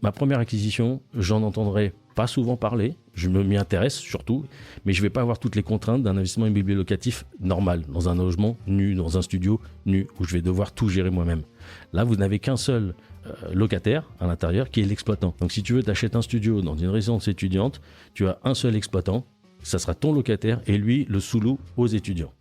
ma première acquisition, j'en entendrai pas souvent parler, je m'y intéresse surtout, mais je vais pas avoir toutes les contraintes d'un investissement immobilier locatif normal, dans un logement nu, dans un studio nu, où je vais devoir tout gérer moi-même. Là, vous n'avez qu'un seul locataire à l'intérieur qui est l'exploitant. Donc si tu veux, t'achètes un studio dans une résidence étudiante, tu as un seul exploitant, ça sera ton locataire et lui le sous-loue aux étudiants.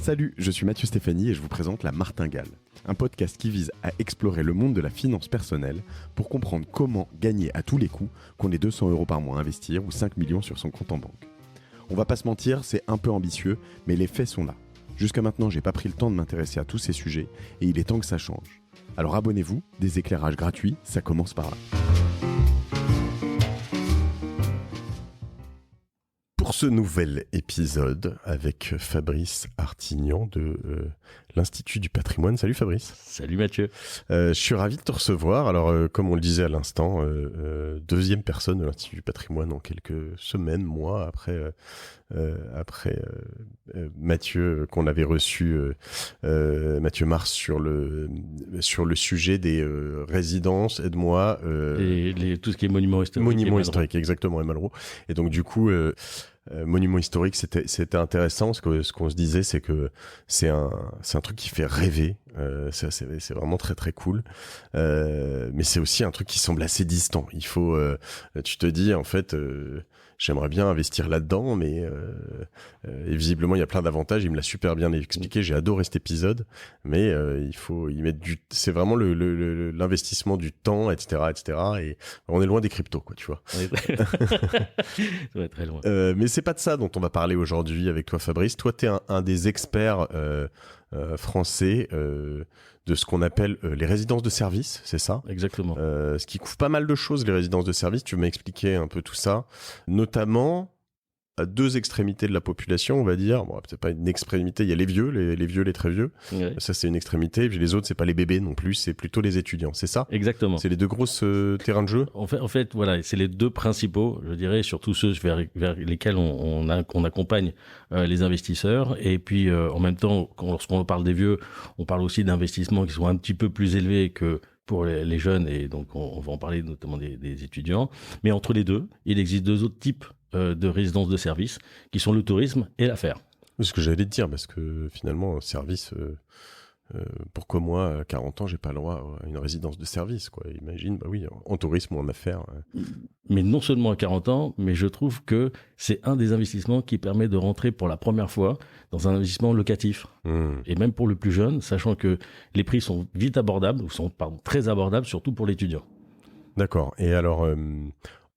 Salut, je suis Mathieu Stéphanie et je vous présente La Martingale, un podcast qui vise à explorer le monde de la finance personnelle pour comprendre comment gagner à tous les coups, qu'on ait 200 € par mois à investir ou 5 millions sur son compte en banque. On va pas se mentir, c'est un peu ambitieux, mais les faits sont là. Jusqu'à maintenant, j'ai pas pris le temps de m'intéresser à tous ces sujets et il est temps que ça change. Alors abonnez-vous, des éclairages gratuits, ça commence par là. Pour ce nouvel épisode avec Fabrice Artignan de l'Institut du Patrimoine. Salut Fabrice. Salut Mathieu. Je suis ravi de te recevoir. Alors comme on le disait à l'instant, deuxième personne de l'Institut du Patrimoine en quelques semaines, mois après Mathieu qu'on avait reçu, Mathieu Mars sur le sujet des résidences, aide-moi. Tout ce qui est monument historique. Monument historique, exactement, et Malraux. Et donc du coup, monument historique, c'était intéressant. Ce qu'on se disait, c'est que c'est un truc qui fait rêver. C'est vraiment très très cool. Mais c'est aussi un truc qui semble assez distant. Il faut, tu te dis en fait, j'aimerais bien investir là-dedans, mais et visiblement il y a plein d'avantages. Il me l'a super bien expliqué. J'ai adoré cet épisode, mais il faut y mettre c'est vraiment l'investissement du temps, etc. Et on est loin des cryptos, quoi, tu vois. Ça va être très loin. Mais c'est pas de ça dont on va parler aujourd'hui avec toi, Fabrice. Toi, t'es un des experts français de ce qu'on appelle les résidences de service, c'est ça? Exactement. Ce qui couvre pas mal de choses, les résidences de service. Tu m'as expliqué un peu tout ça, notamment à deux extrémités de la population, on va dire. Bon, peut-être pas une extrémité, il y a les vieux, les très vieux. Ouais. Ça, c'est une extrémité. Et puis les autres, c'est pas les bébés non plus, c'est plutôt les étudiants, c'est ça? Exactement. C'est les deux grosses terrains de jeu? En fait, voilà, c'est les deux principaux, je dirais, surtout ceux vers lesquels on accompagne les investisseurs. Et puis, en même temps, lorsqu'on parle des vieux, on parle aussi d'investissements qui sont un petit peu plus élevés que pour les jeunes, et donc on va en parler notamment des étudiants. Mais entre les deux, il existe deux autres types de résidences de service, qui sont le tourisme et l'affaires. C'est ce que j'allais te dire, parce que finalement, service, pourquoi moi, à 40 ans, j'ai pas le droit à une résidence de service, quoi. Imagine, bah oui, en tourisme ou en affaires. Mais non seulement à 40 ans, mais je trouve que c'est un des investissements qui permet de rentrer pour la première fois dans un investissement locatif. Et même pour le plus jeune, sachant que les prix sont vite abordables, ou sont très abordables, surtout pour l'étudiant. D'accord. Et alors,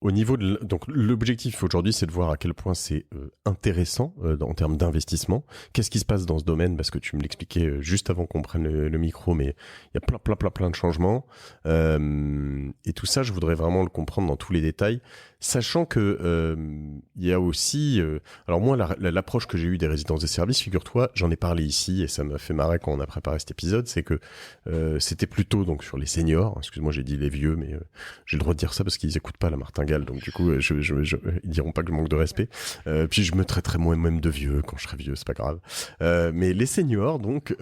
au niveau donc l'objectif aujourd'hui, c'est de voir à quel point c'est intéressant en termes d'investissement. Qu'est-ce qui se passe dans ce domaine? Parce que tu me l'expliquais juste avant qu'on prenne le micro, mais il y a plein de changements. Et tout ça, je voudrais vraiment le comprendre dans tous les détails, sachant que il y a aussi, alors moi, l'approche que j'ai eue des résidences de services, figure-toi, j'en ai parlé ici et ça m'a fait marrer quand on a préparé cet épisode, c'est que c'était plutôt donc sur les seniors. Excuse-moi, j'ai dit les vieux, mais j'ai le droit de dire ça parce qu'ils écoutent pas la Martingale. Donc du coup, ils diront pas que je manque de respect. Puis je me traiterai moi-même de vieux quand je serai vieux, c'est pas grave. Mais les seniors, donc,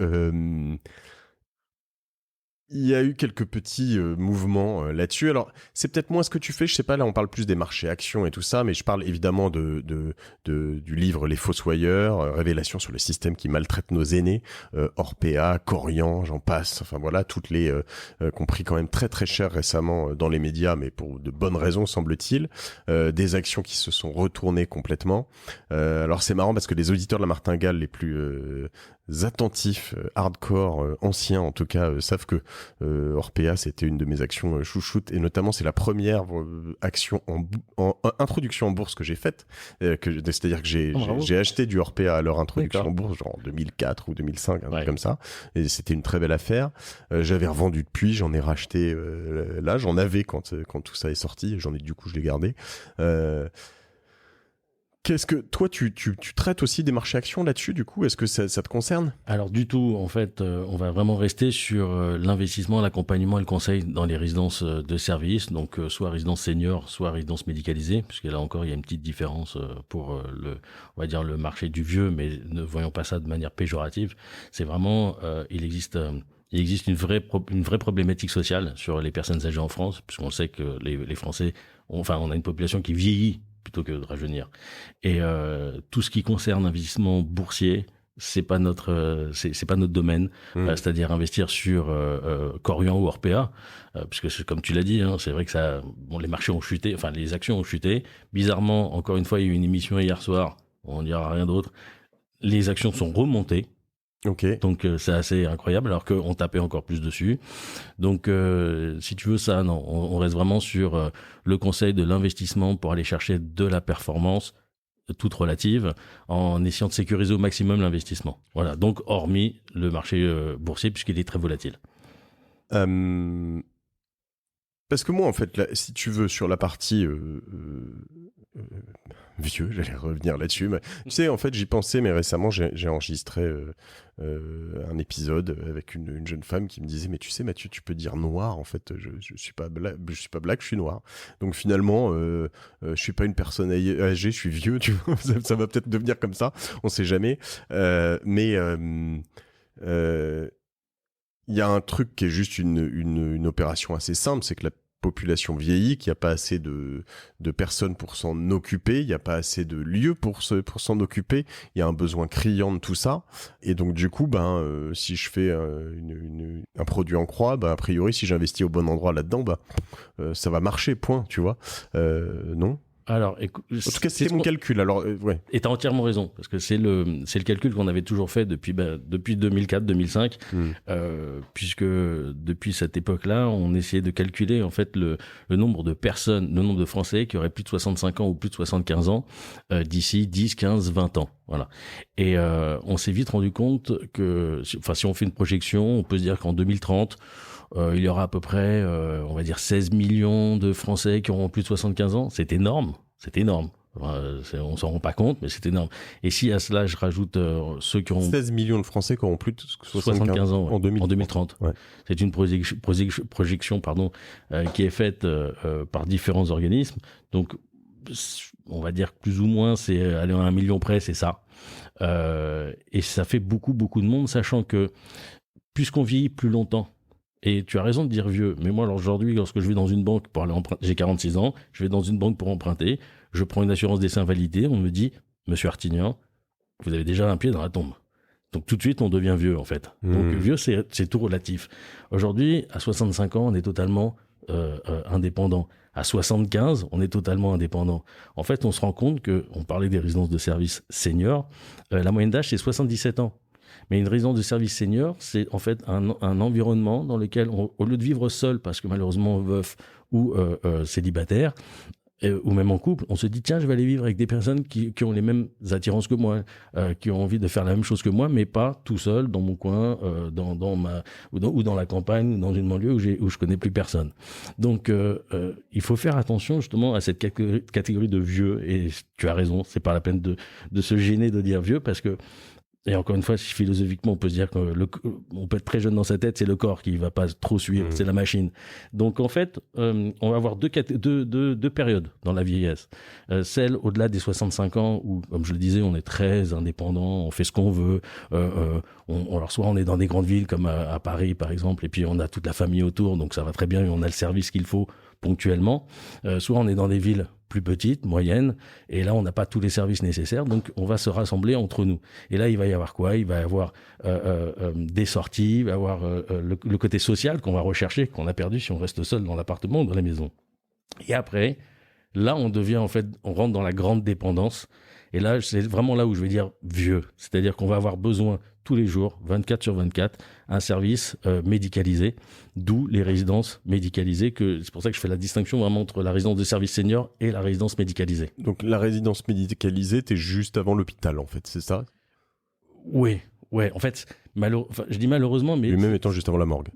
il y a eu quelques petits mouvements là-dessus. Alors, c'est peut-être moins ce que tu fais, je sais pas, là on parle plus des marchés actions et tout ça, mais je parle évidemment du livre Les Fossoyeurs, révélations sur le système qui maltraite nos aînés, Orpea, Corian, j'en passe, enfin voilà, toutes les qu'on pris quand même très très cher récemment dans les médias, mais pour de bonnes raisons semble-t-il, des actions qui se sont retournées complètement. Alors c'est marrant parce que les auditeurs de la Martingale les plus attentifs, hardcore, anciens en tout cas, savent que Orpea, c'était une de mes actions chouchoutes, et notamment c'est la première action en introduction en bourse que j'ai faite, c'est-à-dire que j'ai acheté du Orpea à leur introduction en bourse, genre en 2004 ou 2005, un truc comme ça, et c'était une très belle affaire. J'avais revendu depuis, j'en ai racheté là, j'en avais quand tout ça est sorti, du coup je l'ai gardé. Qu'est-ce que toi tu traites aussi des marchés actions là-dessus du coup? Est-ce que ça te concerne? Alors du tout, en fait, on va vraiment rester sur l'investissement, l'accompagnement et le conseil dans les résidences de services, donc soit résidence senior, soit résidence médicalisée, puisque là encore il y a une petite différence pour on va dire le marché du vieux, mais ne voyons pas ça de manière péjorative. C'est vraiment, il existe une vraie problématique sociale sur les personnes âgées en France, puisqu'on sait que les Français, on a une population qui vieillit plutôt que de rajeunir. Et tout ce qui concerne investissement boursier, c'est pas notre domaine, c'est-à-dire investir sur Corian ou Orpea, puisque c'est comme tu l'as dit, c'est vrai que les marchés ont chuté, enfin les actions ont chuté. Bizarrement, encore une fois, il y a eu une émission hier soir, on dira rien d'autre. Les actions sont remontées. Ok. Donc c'est assez incroyable alors qu'on tapait encore plus dessus. Donc si tu veux ça, non, on reste vraiment sur le conseil de l'investissement pour aller chercher de la performance toute relative en essayant de sécuriser au maximum l'investissement. Voilà, donc hormis le marché boursier puisqu'il est très volatile. Parce que moi, en fait, là, si tu veux, sur la partie vieux, j'allais revenir là-dessus. Mais, tu sais, en fait, j'y pensais, mais récemment, j'ai enregistré un épisode avec une jeune femme qui me disait, mais tu sais, Mathieu, tu peux dire noir. En fait, je suis pas black, je suis noir. Donc finalement, je suis pas une personne âgée, je suis vieux. Tu vois, ça va peut-être devenir comme ça. On sait jamais. Mais il y a un truc qui est juste une opération assez simple, c'est que la population vieillit, qu'il n'y a pas assez de personnes pour s'en occuper, il n'y a pas assez de lieux pour s'en occuper, il y a un besoin criant de tout ça, et donc du coup, si je fais un produit en croix, a priori, si j'investis au bon endroit là-dedans, ça va marcher, point, tu vois, non? Alors, écoute, en tout cas, c'est mon calcul. Alors, ouais. Et t'as entièrement raison, parce que c'est le calcul qu'on avait toujours fait depuis 2004-2005, puisque depuis cette époque-là, on essayait de calculer en fait le nombre de personnes, le nombre de Français qui auraient plus de 65 ans ou plus de 75 ans d'ici 10, 15, 20 ans. Voilà. Et on s'est vite rendu compte que, si on fait une projection, on peut se dire qu'en 2030, il y aura à peu près, on va dire 16 millions de Français qui auront plus de 75 ans. C'est énorme. On s'en rend pas compte, mais c'est énorme. Et si à cela, je rajoute ceux qui auront 16 millions de Français qui auront plus de 75 ans en 2030. Ouais. C'est une projection qui est faite par différents organismes. Donc, on va dire que plus ou moins, c'est aller à 1 million près, c'est ça. Et ça fait beaucoup, beaucoup de monde, sachant que puisqu'on vieillit plus longtemps, et tu as raison de dire vieux, mais moi, alors aujourd'hui, lorsque je vais dans une banque pour aller emprunter, j'ai 46 ans, je vais dans une banque pour emprunter, je prends une assurance décès invalidé, on me dit, Monsieur Artignan, vous avez déjà un pied dans la tombe. Donc tout de suite, on devient vieux, en fait. Donc vieux, c'est tout relatif. Aujourd'hui, à 65 ans, on est totalement indépendant. À 75, on est totalement indépendant. En fait, on se rend compte que, on parlait des résidences de services seniors, la moyenne d'âge, c'est 77 ans. Mais une résidence de service senior, c'est en fait un environnement dans lequel, au lieu de vivre seul, parce que malheureusement veuf ou célibataire, ou même en couple, on se dit tiens, je vais aller vivre avec des personnes qui ont les mêmes attirances que moi, qui ont envie de faire la même chose que moi, mais pas tout seul dans mon coin, ou dans la campagne, ou dans une banlieue où je connais plus personne. Donc il faut faire attention justement à cette catégorie de vieux. Et tu as raison, c'est pas la peine de se gêner de dire vieux, parce que, et encore une fois, philosophiquement, on peut se dire qu'on peut être très jeune dans sa tête, c'est le corps qui va pas trop suivre, c'est la machine. Donc en fait, on va avoir deux périodes dans la vieillesse. Celle au-delà des 65 ans où, comme je le disais, on est très indépendant, on fait ce qu'on veut. Alors soit on est dans des grandes villes comme à Paris par exemple, et puis on a toute la famille autour, donc ça va très bien, et on a le service qu'il faut ponctuellement. Soit on est dans des villes plus petites, moyennes, et là on n'a pas tous les services nécessaires, donc on va se rassembler entre nous. Et là il va y avoir quoi ? Il va y avoir des sorties, il va y avoir le côté social qu'on va rechercher, qu'on a perdu si on reste seul dans l'appartement ou dans la maison. Et après, là on rentre dans la grande dépendance, et là c'est vraiment là où je vais dire vieux, c'est-à-dire qu'on va avoir besoin tous les jours, 24 sur 24, un service médicalisé, d'où les résidences médicalisées. C'est pour ça que je fais la distinction vraiment entre la résidence de service senior et la résidence médicalisée. Donc la résidence médicalisée, t'es juste avant l'hôpital en fait, c'est ça ? Oui, ouais. En fait, je dis malheureusement, mais lui-même étant juste avant la morgue.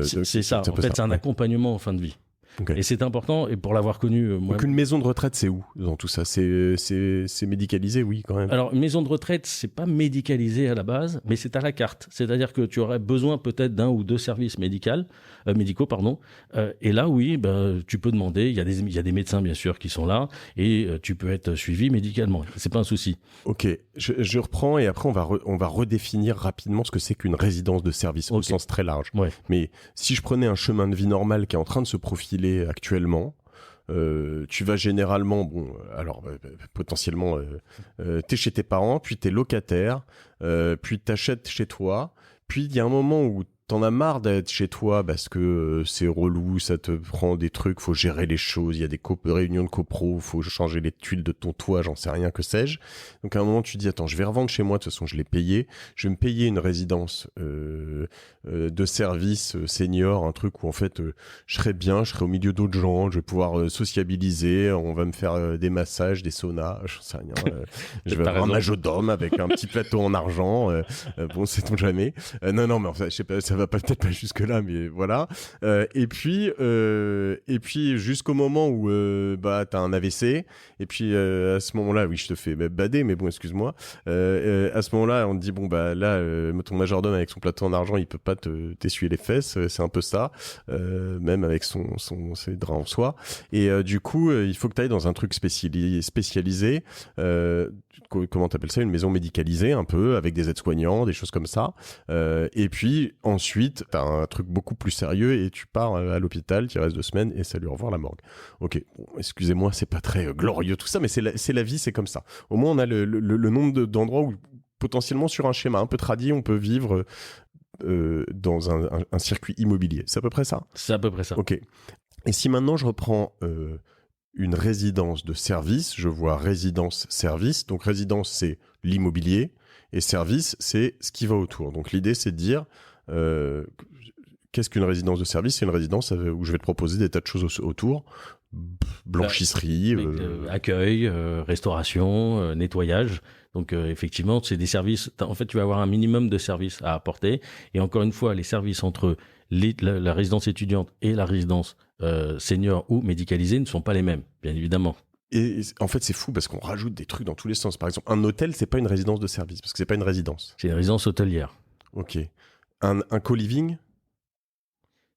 C'est ça. En fait, c'est un accompagnement en fin de vie. Okay. Et c'est important, et pour l'avoir connu, moi... Donc une maison de retraite, c'est où dans tout ça? C'est médicalisé, oui, quand même. Alors, une maison de retraite, c'est pas médicalisé à la base, mais c'est à la carte. C'est-à-dire que tu aurais besoin peut-être d'un ou deux services médicaux, pardon. Et là, oui, tu peux demander. Il y a des médecins, bien sûr, qui sont là, et tu peux être suivi médicalement. C'est pas un souci. Ok, je reprends, et après on va redéfinir rapidement ce que c'est qu'une résidence de service au sens très large. Ouais. Mais si je prenais un chemin de vie normal qui est en train de se profiler actuellement, tu vas généralement, potentiellement, t'es chez tes parents, puis t'es locataire, puis t'achètes chez toi, puis il y a un moment où t'en as marre d'être chez toi parce que c'est relou, ça te prend des trucs, faut gérer les choses, il y a des réunions de copro, faut changer les tuiles de ton toit, j'en sais rien, que sais-je. Donc à un moment tu dis attends, je vais revendre chez moi, de toute façon je l'ai payé, je vais me payer une résidence de service senior, un truc où en fait je serai bien, je serai au milieu d'autres gens, je vais pouvoir sociabiliser, on va me faire des massages, des saunas, j'en sais rien. Je vais avoir un majordome avec un petit plateau en argent, bon sait-on jamais. Non mais enfin, je sais pas, ça va peut-être pas jusque là, mais voilà. Et puis jusqu'au moment où t'as un AVC, et puis à ce moment-là, oui, je te fais bader, mais bon, excuse-moi. À ce moment-là, on te dit bon là, ton majordome avec son plateau en argent, il peut pas t'essuyer les fesses, c'est un peu ça, même avec ses draps en soie. Et du coup, il faut que tu ailles dans un truc spécialisé. Comment t'appelles ça? Une maison médicalisée, un peu, avec des aides-soignants, des choses comme ça. Et puis ensuite, t'as un truc beaucoup plus sérieux et tu pars à l'hôpital, tu restes 2 semaines et salut, au revoir la morgue. Ok, bon, excusez-moi, c'est pas très glorieux tout ça, mais c'est la vie, c'est comme ça. Au moins, on a le nombre d'endroits où potentiellement sur un schéma un peu tradit, on peut vivre dans un circuit immobilier. C'est à peu près ça? C'est à peu près ça. Ok. Et si maintenant je reprends une résidence de service, je vois résidence-service. Donc résidence, c'est l'immobilier, et service, c'est ce qui va autour. Donc l'idée, c'est de dire qu'est-ce qu'une résidence de service? C'est une résidence où je vais te proposer des tas de choses autour. Blanchisserie, accueil, restauration, nettoyage. Donc effectivement, c'est des services. En fait, tu vas avoir un minimum de services à apporter. Et encore une fois, les services entre la résidence étudiante et la résidence senior ou médicalisée ne sont pas les mêmes, bien évidemment. Et en fait, c'est fou parce qu'on rajoute des trucs dans tous les sens. Par exemple, un hôtel, c'est pas une résidence de service parce que c'est pas une résidence. C'est une résidence hôtelière. Ok. Un co-living?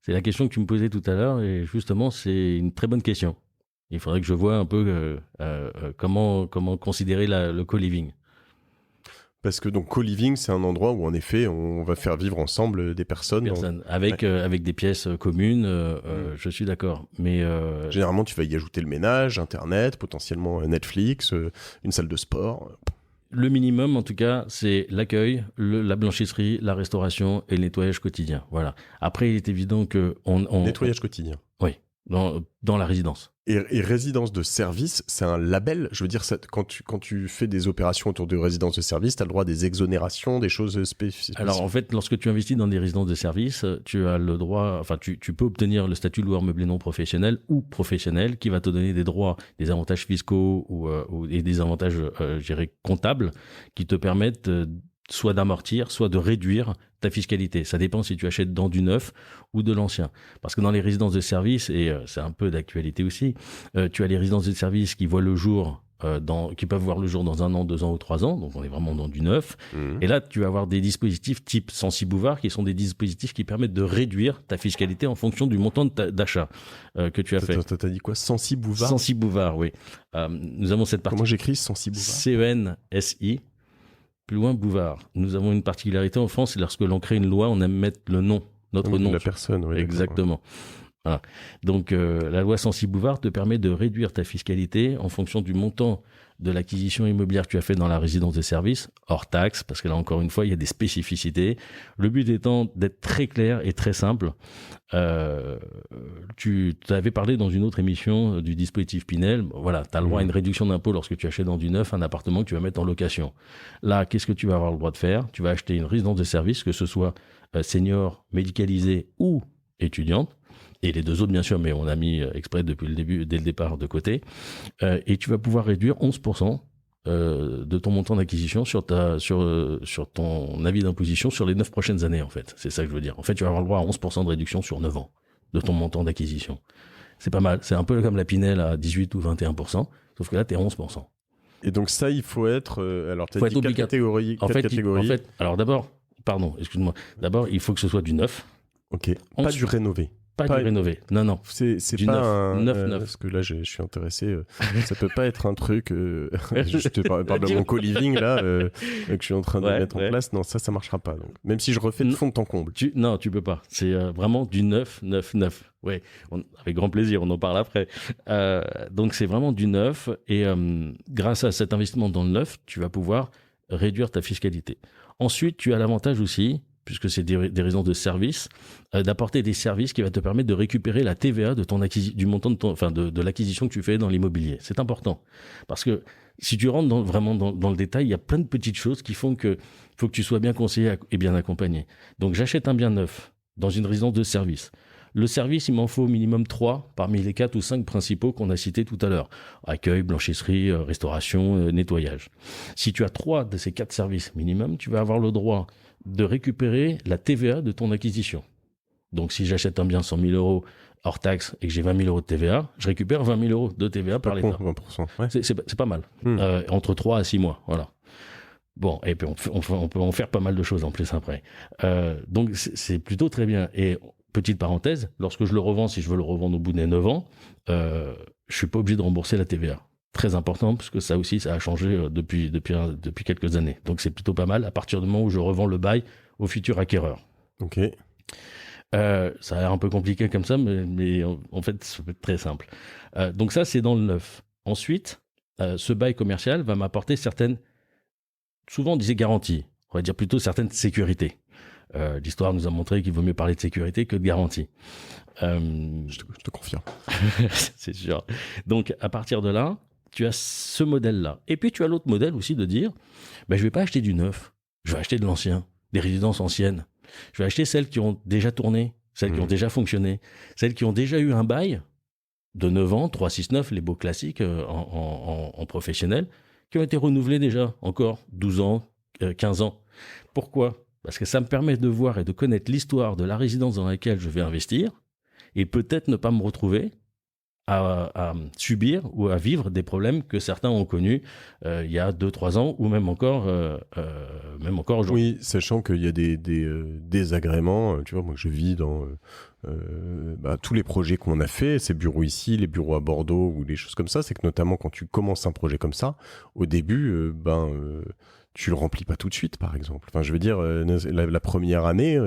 C'est la question que tu me posais tout à l'heure, et justement, c'est une très bonne question. Il faudrait que je vois un peu comment considérer le co-living. Parce que donc co-living, c'est un endroit où en effet on va faire vivre ensemble des personnes. Avec des pièces communes, je suis d'accord. Mais généralement, tu vas y ajouter le ménage, Internet, potentiellement Netflix, une salle de sport. Le minimum, en tout cas, c'est l'accueil, la blanchisserie, la restauration et le nettoyage quotidien. Voilà. Après, il est évident que nettoyage quotidien. Oui, dans la résidence. Et résidence de service, c'est un label. Je veux dire, quand tu fais des opérations autour de résidence de service, tu as le droit à des exonérations, des choses spécifiques. Alors en fait, lorsque tu investis dans des résidences de service, tu as le droit, enfin tu peux obtenir le statut de loueur meublé non professionnel ou professionnel, qui va te donner des droits, des avantages fiscaux et des avantages, je dirais, comptables, qui te permettent soit d'amortir, soit de réduire ta fiscalité. Ça dépend si tu achètes dans du neuf ou de l'ancien. Parce que dans les résidences de service, et c'est un peu d'actualité aussi, tu as les résidences de service qui voient le jour, qui peuvent voir le jour dans 1 an, 2 ans ou 3 ans, donc on est vraiment dans du neuf. Et là, tu vas avoir des dispositifs type Censi-Bouvard, qui sont des dispositifs qui permettent de réduire ta fiscalité en fonction du montant d'achat que tu as fait. T'as dit quoi? Censi-Bouvard? Censi-Bouvard, oui. Nous avons cette partie. Comment j'écris Censi-Bouvard? C-E-N-S-I. Plus loin, Bouvard. Nous avons une particularité en France, c'est lorsque l'on crée une loi, on aime mettre le nom, notre nom. De la personne, oui. Exactement. Voilà. Donc, la loi Censi-Bouvard te permet de réduire ta fiscalité en fonction du montant de l'acquisition immobilière que tu as fait dans la résidence de service, hors taxe, parce que là, encore une fois, il y a des spécificités. Le but étant d'être très clair et très simple. Tu avais parlé dans une autre émission du dispositif Pinel. Voilà, tu as le droit à une réduction d'impôt lorsque tu achètes dans du neuf un appartement que tu vas mettre en location. Là, qu'est-ce que tu vas avoir le droit de faire? Tu vas acheter une résidence de service, que ce soit senior, médicalisée ou étudiante. Et les deux autres, bien sûr, mais on a mis exprès dès le départ de côté. Et tu vas pouvoir réduire 11% de ton montant d'acquisition sur ton avis d'imposition sur les 9 prochaines années, en fait. C'est ça que je veux dire. En fait, tu vas avoir le droit à 11% de réduction sur 9 ans de ton montant d'acquisition. C'est pas mal. C'est un peu comme la Pinel à 18 ou 21%, sauf que là, t'es 11%. Et donc ça, il faut être... alors, tu as dit 4 catégories. En fait, alors d'abord, excuse-moi. D'abord, il faut que ce soit du neuf. Ok. Pas du rénové. Pas du rénové. Non. C'est du pas neuf. un... Neuf. Parce que là, je suis intéressé. Ça peut pas être un truc... je te parle de mon co-living, là, que je suis en train de mettre en place. Non, ça marchera pas. Donc. Même si je refais de fond en comble. Non, tu peux pas. C'est vraiment du neuf. Ouais, avec grand plaisir, on en parle après. Donc, c'est vraiment du neuf. Et grâce à cet investissement dans le neuf, tu vas pouvoir réduire ta fiscalité. Ensuite, tu as l'avantage aussi, puisque c'est des résidences de service, d'apporter des services qui va te permettre de récupérer la TVA de du montant de l'acquisition que tu fais dans l'immobilier. C'est important. Parce que si tu rentres vraiment dans le détail, il y a plein de petites choses qui font que faut que tu sois bien conseillé et bien accompagné. Donc, j'achète un bien neuf dans une résidence de service. Le service, il m'en faut au minimum 3 parmi les 4 ou 5 principaux qu'on a cités tout à l'heure. Accueil, blanchisserie, restauration, nettoyage. Si tu as 3 de ces 4 services minimum, tu vas avoir le droit de récupérer la TVA de ton acquisition. Donc, si j'achète un bien 100 000 euros hors taxe et que j'ai 20 000 euros de TVA, je récupère 20 000 euros de TVA par l'État. 20%, ouais. C'est pas mal. Entre 3 à 6 mois, voilà. Bon, et puis on peut en faire pas mal de choses en plus après. Donc, c'est plutôt très bien. Et petite parenthèse, lorsque je le revends, si je veux le revendre au bout des 9 ans, je suis pas obligé de rembourser la TVA. Très important, parce que ça aussi, ça a changé depuis quelques années. Donc, c'est plutôt pas mal à partir du moment où je revends le bail au futur acquéreur. Ok. Ça a l'air un peu compliqué comme ça, mais en fait, c'est très simple. Donc ça, c'est dans le neuf. Ensuite, ce bail commercial va m'apporter souvent on disait garanties, on va dire plutôt certaines sécurités. L'histoire nous a montré qu'il vaut mieux parler de sécurité que de garantie. Je te confirme. C'est sûr. Donc, à partir de là, tu as ce modèle-là. Et puis, tu as l'autre modèle aussi de dire, je vais pas acheter du neuf, je vais acheter de l'ancien, des résidences anciennes. Je vais acheter celles qui ont déjà tourné, celles qui ont déjà fonctionné, celles qui ont déjà eu un bail de 9 ans, 3, 6, 9, les beaux classiques en professionnel, qui ont été renouvelés déjà encore 12 ans, 15 ans. Pourquoi ? Parce que ça me permet de voir et de connaître l'histoire de la résidence dans laquelle je vais investir et peut-être ne pas me retrouver à subir ou à vivre des problèmes que certains ont connus il y a 2-3 ans ou même encore aujourd'hui. Oui, sachant qu'il y a des désagréments. Tu vois, moi je vis dans tous les projets qu'on a fait, ces bureaux ici, les bureaux à Bordeaux ou des choses comme ça, c'est que notamment quand tu commences un projet comme ça, au début, tu le remplis pas tout de suite, par exemple. Enfin, je veux dire, la première année,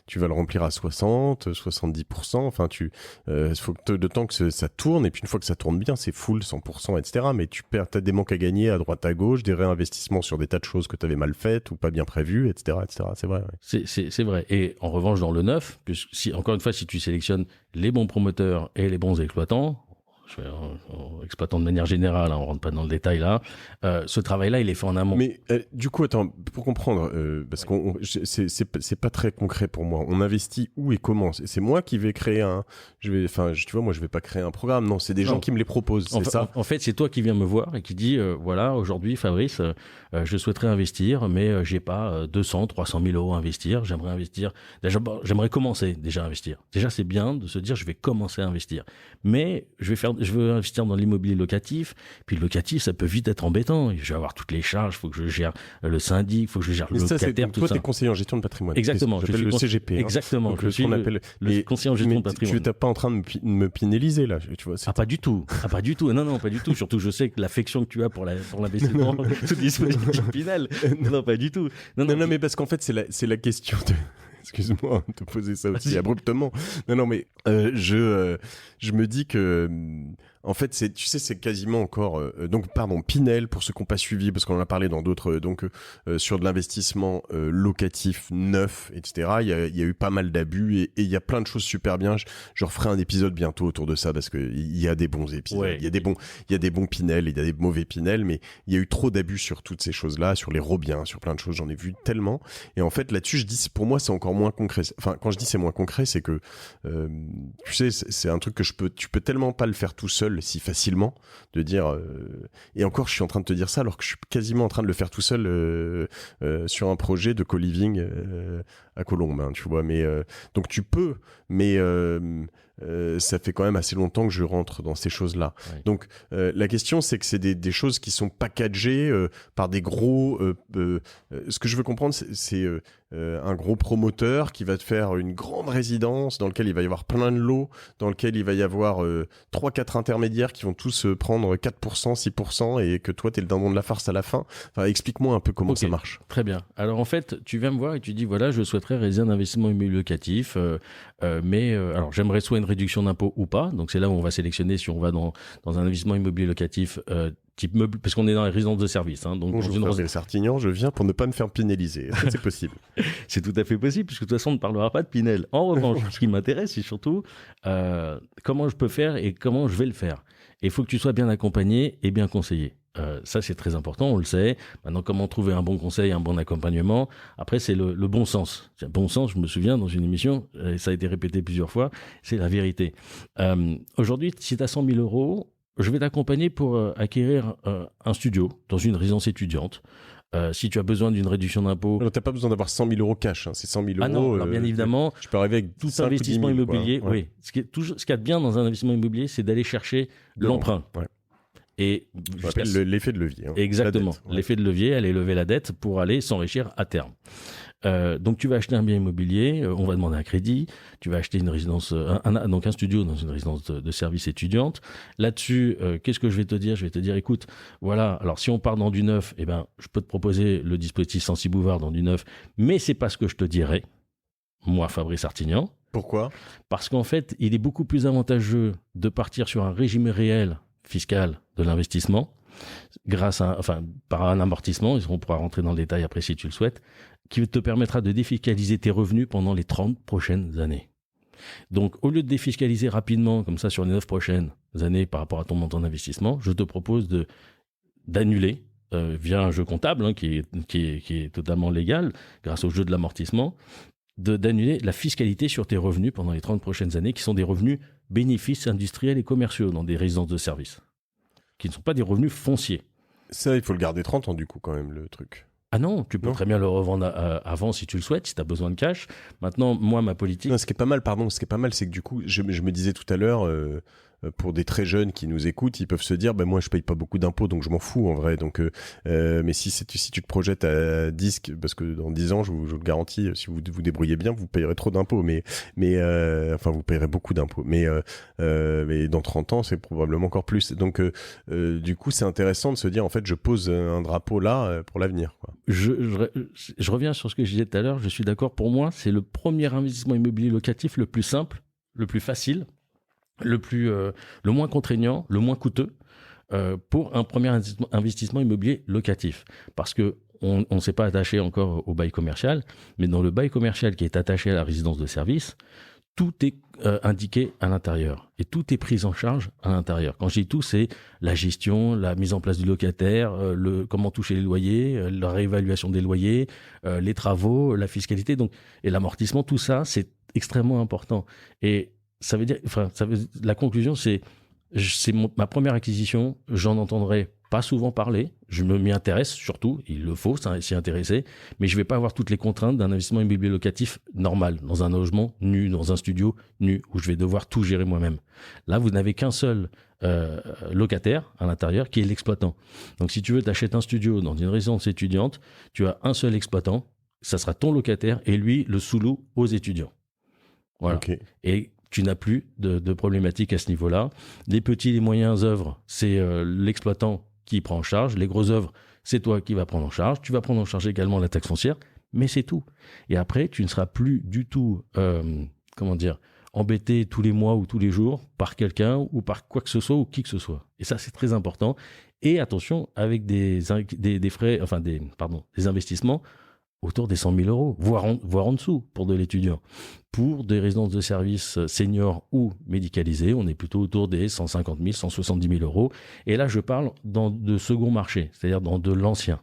tu vas le remplir à 60, 70%. Enfin, faut que le temps que ça tourne, et puis une fois que ça tourne bien, c'est full 100%, etc. Mais t'as des manques à gagner à droite à gauche, des réinvestissements sur des tas de choses que t'avais mal faites ou pas bien prévues, etc., etc. C'est vrai. Ouais. C'est vrai. Et en revanche, dans le neuf, encore une fois, si tu sélectionnes les bons promoteurs et les bons exploitants, exploitant de manière générale, on rentre pas dans le détail là. Ce travail-là, il est fait en amont. Mais du coup, attends, pour comprendre, parce que c'est pas très concret pour moi. On investit où et comment ? C'est moi qui vais créer tu vois, moi je vais pas créer un programme. Non, c'est des gens qui me les proposent. C'est ça. En fait, c'est toi qui viens me voir et qui dis voilà, aujourd'hui, Fabrice, je souhaiterais investir, mais j'ai pas 200, 300 000 euros à investir. J'aimerais investir. J'aimerais commencer déjà à investir. Déjà, c'est bien de se dire je vais commencer à investir, mais je veux investir dans l'immobilier locatif. Puis le locatif, ça peut vite être embêtant. Je vais avoir toutes les charges, il faut que je gère le syndic, il faut que je gère le locataire, tout ça. Toi, t'es conseiller en gestion de patrimoine. Exactement. J'appelle le CGP. Exactement. Donc, je suis le conseiller en gestion de patrimoine. Tu n'es pas en train de me pénaliser, là. Tu vois, pas du tout. Pas du tout. Non, pas du tout. Surtout, je sais que l'affection que tu as pour l'investissement, tout dispositif Pinel. Non, pas du tout. Non, mais parce qu'en fait, c'est la question de... Excuse-moi de te poser ça aussi abruptement. Non, mais je me dis que en fait, c'est quasiment encore Pinel pour ceux qui n'ont pas suivi, parce qu'on en a parlé dans d'autres, sur de l'investissement locatif neuf, etc. Il y a eu pas mal d'abus et il y a plein de choses super bien. Je referai un épisode bientôt autour de ça parce que il y a des bons épisodes, il y a des bons Pinel, il y a des mauvais Pinel, mais il y a eu trop d'abus sur toutes ces choses-là, sur les Robiens, sur plein de choses. J'en ai vu tellement. Et en fait, là-dessus, je dis, pour moi, c'est encore moins concret. Enfin, quand je dis c'est moins concret, c'est que tu sais, c'est un truc que tu peux tellement pas le faire tout seul si facilement, de dire et encore je suis en train de te dire ça alors que je suis quasiment en train de le faire tout seul sur un projet de co-living à Colombes, hein, tu vois. Mais donc tu peux, mais ça fait quand même assez longtemps que je rentre dans ces choses-là. Ouais. Donc la question, c'est que c'est des choses qui sont packagées par des gros. Ce que je veux comprendre, c'est un gros promoteur qui va te faire une grande résidence dans laquelle il va y avoir plein de lots, dans lequel il va y avoir 3-4 intermédiaires qui vont tous prendre 4%, 6% et que toi, t'es le dindon de la farce à la fin. Enfin, explique-moi un peu comment ça marche. Très bien. Alors en fait, tu viens me voir et tu dis voilà, je souhaiterais réaliser un investissement immobilier locatif, mais alors j'aimerais soit une réduction d'impôt ou pas. Donc c'est là où on va sélectionner si on va dans un investissement immobilier locatif type meuble, parce qu'on est dans les résidences de service. Hein, donc Bonjour, Fabrice Sartignan, je viens pour ne pas me faire pinelliser. Est-ce que c'est possible? C'est tout à fait possible, puisque de toute façon, on ne parlera pas de Pinel. En revanche, ce qui m'intéresse, c'est surtout comment je peux faire et comment je vais le faire. Et il faut que tu sois bien accompagné et bien conseillé. Ça, c'est très important, on le sait. Maintenant, comment trouver un bon conseil, un bon accompagnement? Après, c'est le bon sens. Le bon sens, je me souviens, dans une émission, et ça a été répété plusieurs fois, c'est la vérité. Aujourd'hui, si tu as 100 000 euros, je vais t'accompagner pour acquérir un studio dans une résidence étudiante. Si tu as besoin d'une réduction d'impôt... Tu n'as pas besoin d'avoir 100 000 euros cash, hein. C'est 100 000 euros. Ah non, alors bien évidemment, je peux arriver avec tout investissement immobilier, quoi. Ouais. oui. Ce qu'il y a de bien dans un investissement immobilier, c'est d'aller chercher l'emprunt. Ouais. Et on appelle l'effet de levier. Hein. Exactement. Dette, ouais. L'effet de levier, aller lever la dette pour aller s'enrichir à terme. Donc tu vas acheter un bien immobilier, on va demander un crédit, tu vas acheter une résidence, donc un studio dans une résidence de service étudiante. Là-dessus, qu'est-ce que je vais te dire? Je vais te dire, écoute, voilà, alors si on part dans du neuf, eh ben, je peux te proposer le dispositif Censi Bouvard dans du neuf, mais c'est pas ce que je te dirais, moi, Fabrice Sartignan. Pourquoi? Parce qu'en fait, il est beaucoup plus avantageux de partir sur un régime réel fiscal de l'investissement, par un amortissement, on pourra rentrer dans le détail après si tu le souhaites, qui te permettra de défiscaliser tes revenus pendant les 30 prochaines années. Donc, au lieu de défiscaliser rapidement, comme ça, sur les 9 prochaines années par rapport à ton montant d'investissement, je te propose d'annuler, via un jeu comptable, hein, qui est totalement légal, grâce au jeu de l'amortissement, d'annuler la fiscalité sur tes revenus pendant les 30 prochaines années, qui sont des revenus bénéfices industriels et commerciaux dans des résidences de service, qui ne sont pas des revenus fonciers. Ça, il faut le garder 30 ans, du coup, quand même, le truc. Ah non, tu peux très bien le revendre avant si tu le souhaites, si tu as besoin de cash. Maintenant, moi, ma politique... Non, ce qui est pas mal, c'est que du coup, je me disais tout à l'heure... pour des très jeunes qui nous écoutent, ils peuvent se dire moi je paye pas beaucoup d'impôts donc je m'en fous en vrai. Donc mais si tu te projettes à 10, parce que dans 10 ans je vous le garantis, si vous vous débrouillez bien, vous payerez trop d'impôts, mais vous payerez beaucoup d'impôts, mais dans 30 ans c'est probablement encore plus. Donc du coup c'est intéressant de se dire en fait je pose un drapeau là pour l'avenir, quoi. Je reviens sur ce que je disais tout à l'heure, je suis d'accord, pour moi c'est le premier investissement immobilier locatif le plus simple, le plus facile, le moins contraignant, le moins coûteux pour un premier investissement immobilier locatif. Parce que on ne s'est pas attaché encore au bail commercial, mais dans le bail commercial qui est attaché à la résidence de service, tout est indiqué à l'intérieur et tout est pris en charge à l'intérieur. Quand je dis tout, c'est la gestion, la mise en place du locataire, comment toucher les loyers, la réévaluation des loyers, les travaux, la fiscalité, donc, et l'amortissement, tout ça, c'est extrêmement important. Et ça veut dire, la conclusion, c'est ma première acquisition, j'en entendrai pas souvent parler, je m'y intéresse surtout, il le faut s'y intéresser, mais je vais pas avoir toutes les contraintes d'un investissement immobilier locatif normal, dans un logement nu, dans un studio nu, où je vais devoir tout gérer moi-même. Là, vous n'avez qu'un seul locataire à l'intérieur, qui est l'exploitant. Donc si tu veux, t'achètes un studio dans une résidence étudiante, tu as un seul exploitant, ça sera ton locataire, et lui, le sous-loue aux étudiants. Voilà. Okay. Et tu n'as plus de problématique à ce niveau-là. Les petits, les moyens œuvres, c'est l'exploitant qui prend en charge. Les grosses œuvres, c'est toi qui vas prendre en charge. Tu vas prendre en charge également la taxe foncière, mais c'est tout. Et après, tu ne seras plus du tout, embêté tous les mois ou tous les jours par quelqu'un ou par quoi que ce soit ou qui que ce soit. Et ça, c'est très important. Et attention, avec des frais, des investissements autour des 100 000 euros, voire en dessous pour de l'étudiant. Pour des résidences de services seniors ou médicalisées, on est plutôt autour des 150 000, 170 000 euros. Et là, je parle de second marché, c'est-à-dire dans de l'ancien.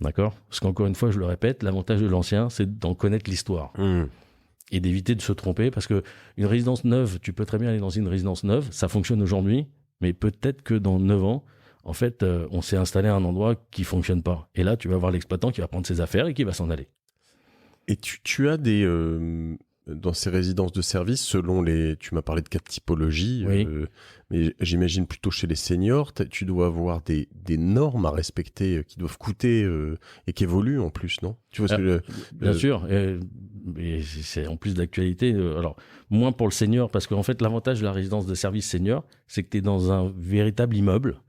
D'accord ? Parce qu'encore une fois, je le répète, l'avantage de l'ancien, c'est d'en connaître l'histoire. Et d'éviter de se tromper, parce que une résidence neuve, tu peux très bien aller dans une résidence neuve, ça fonctionne aujourd'hui, mais peut-être que dans 9 ans, en fait, on s'est installé à un endroit qui fonctionne pas. Et là, tu vas voir l'exploitant qui va prendre ses affaires et qui va s'en aller. Et tu as dans ces résidences de service, tu m'as parlé de 4 typologies, Oui. mais j'imagine plutôt chez les seniors, tu dois avoir des normes à respecter qui doivent coûter et qui évoluent en plus, non? Tu vois Bien sûr, et c'est en plus d'actualité. Alors, moins pour le senior, parce qu'en fait, l'avantage de la résidence de service senior, c'est que tu es dans un véritable immeuble,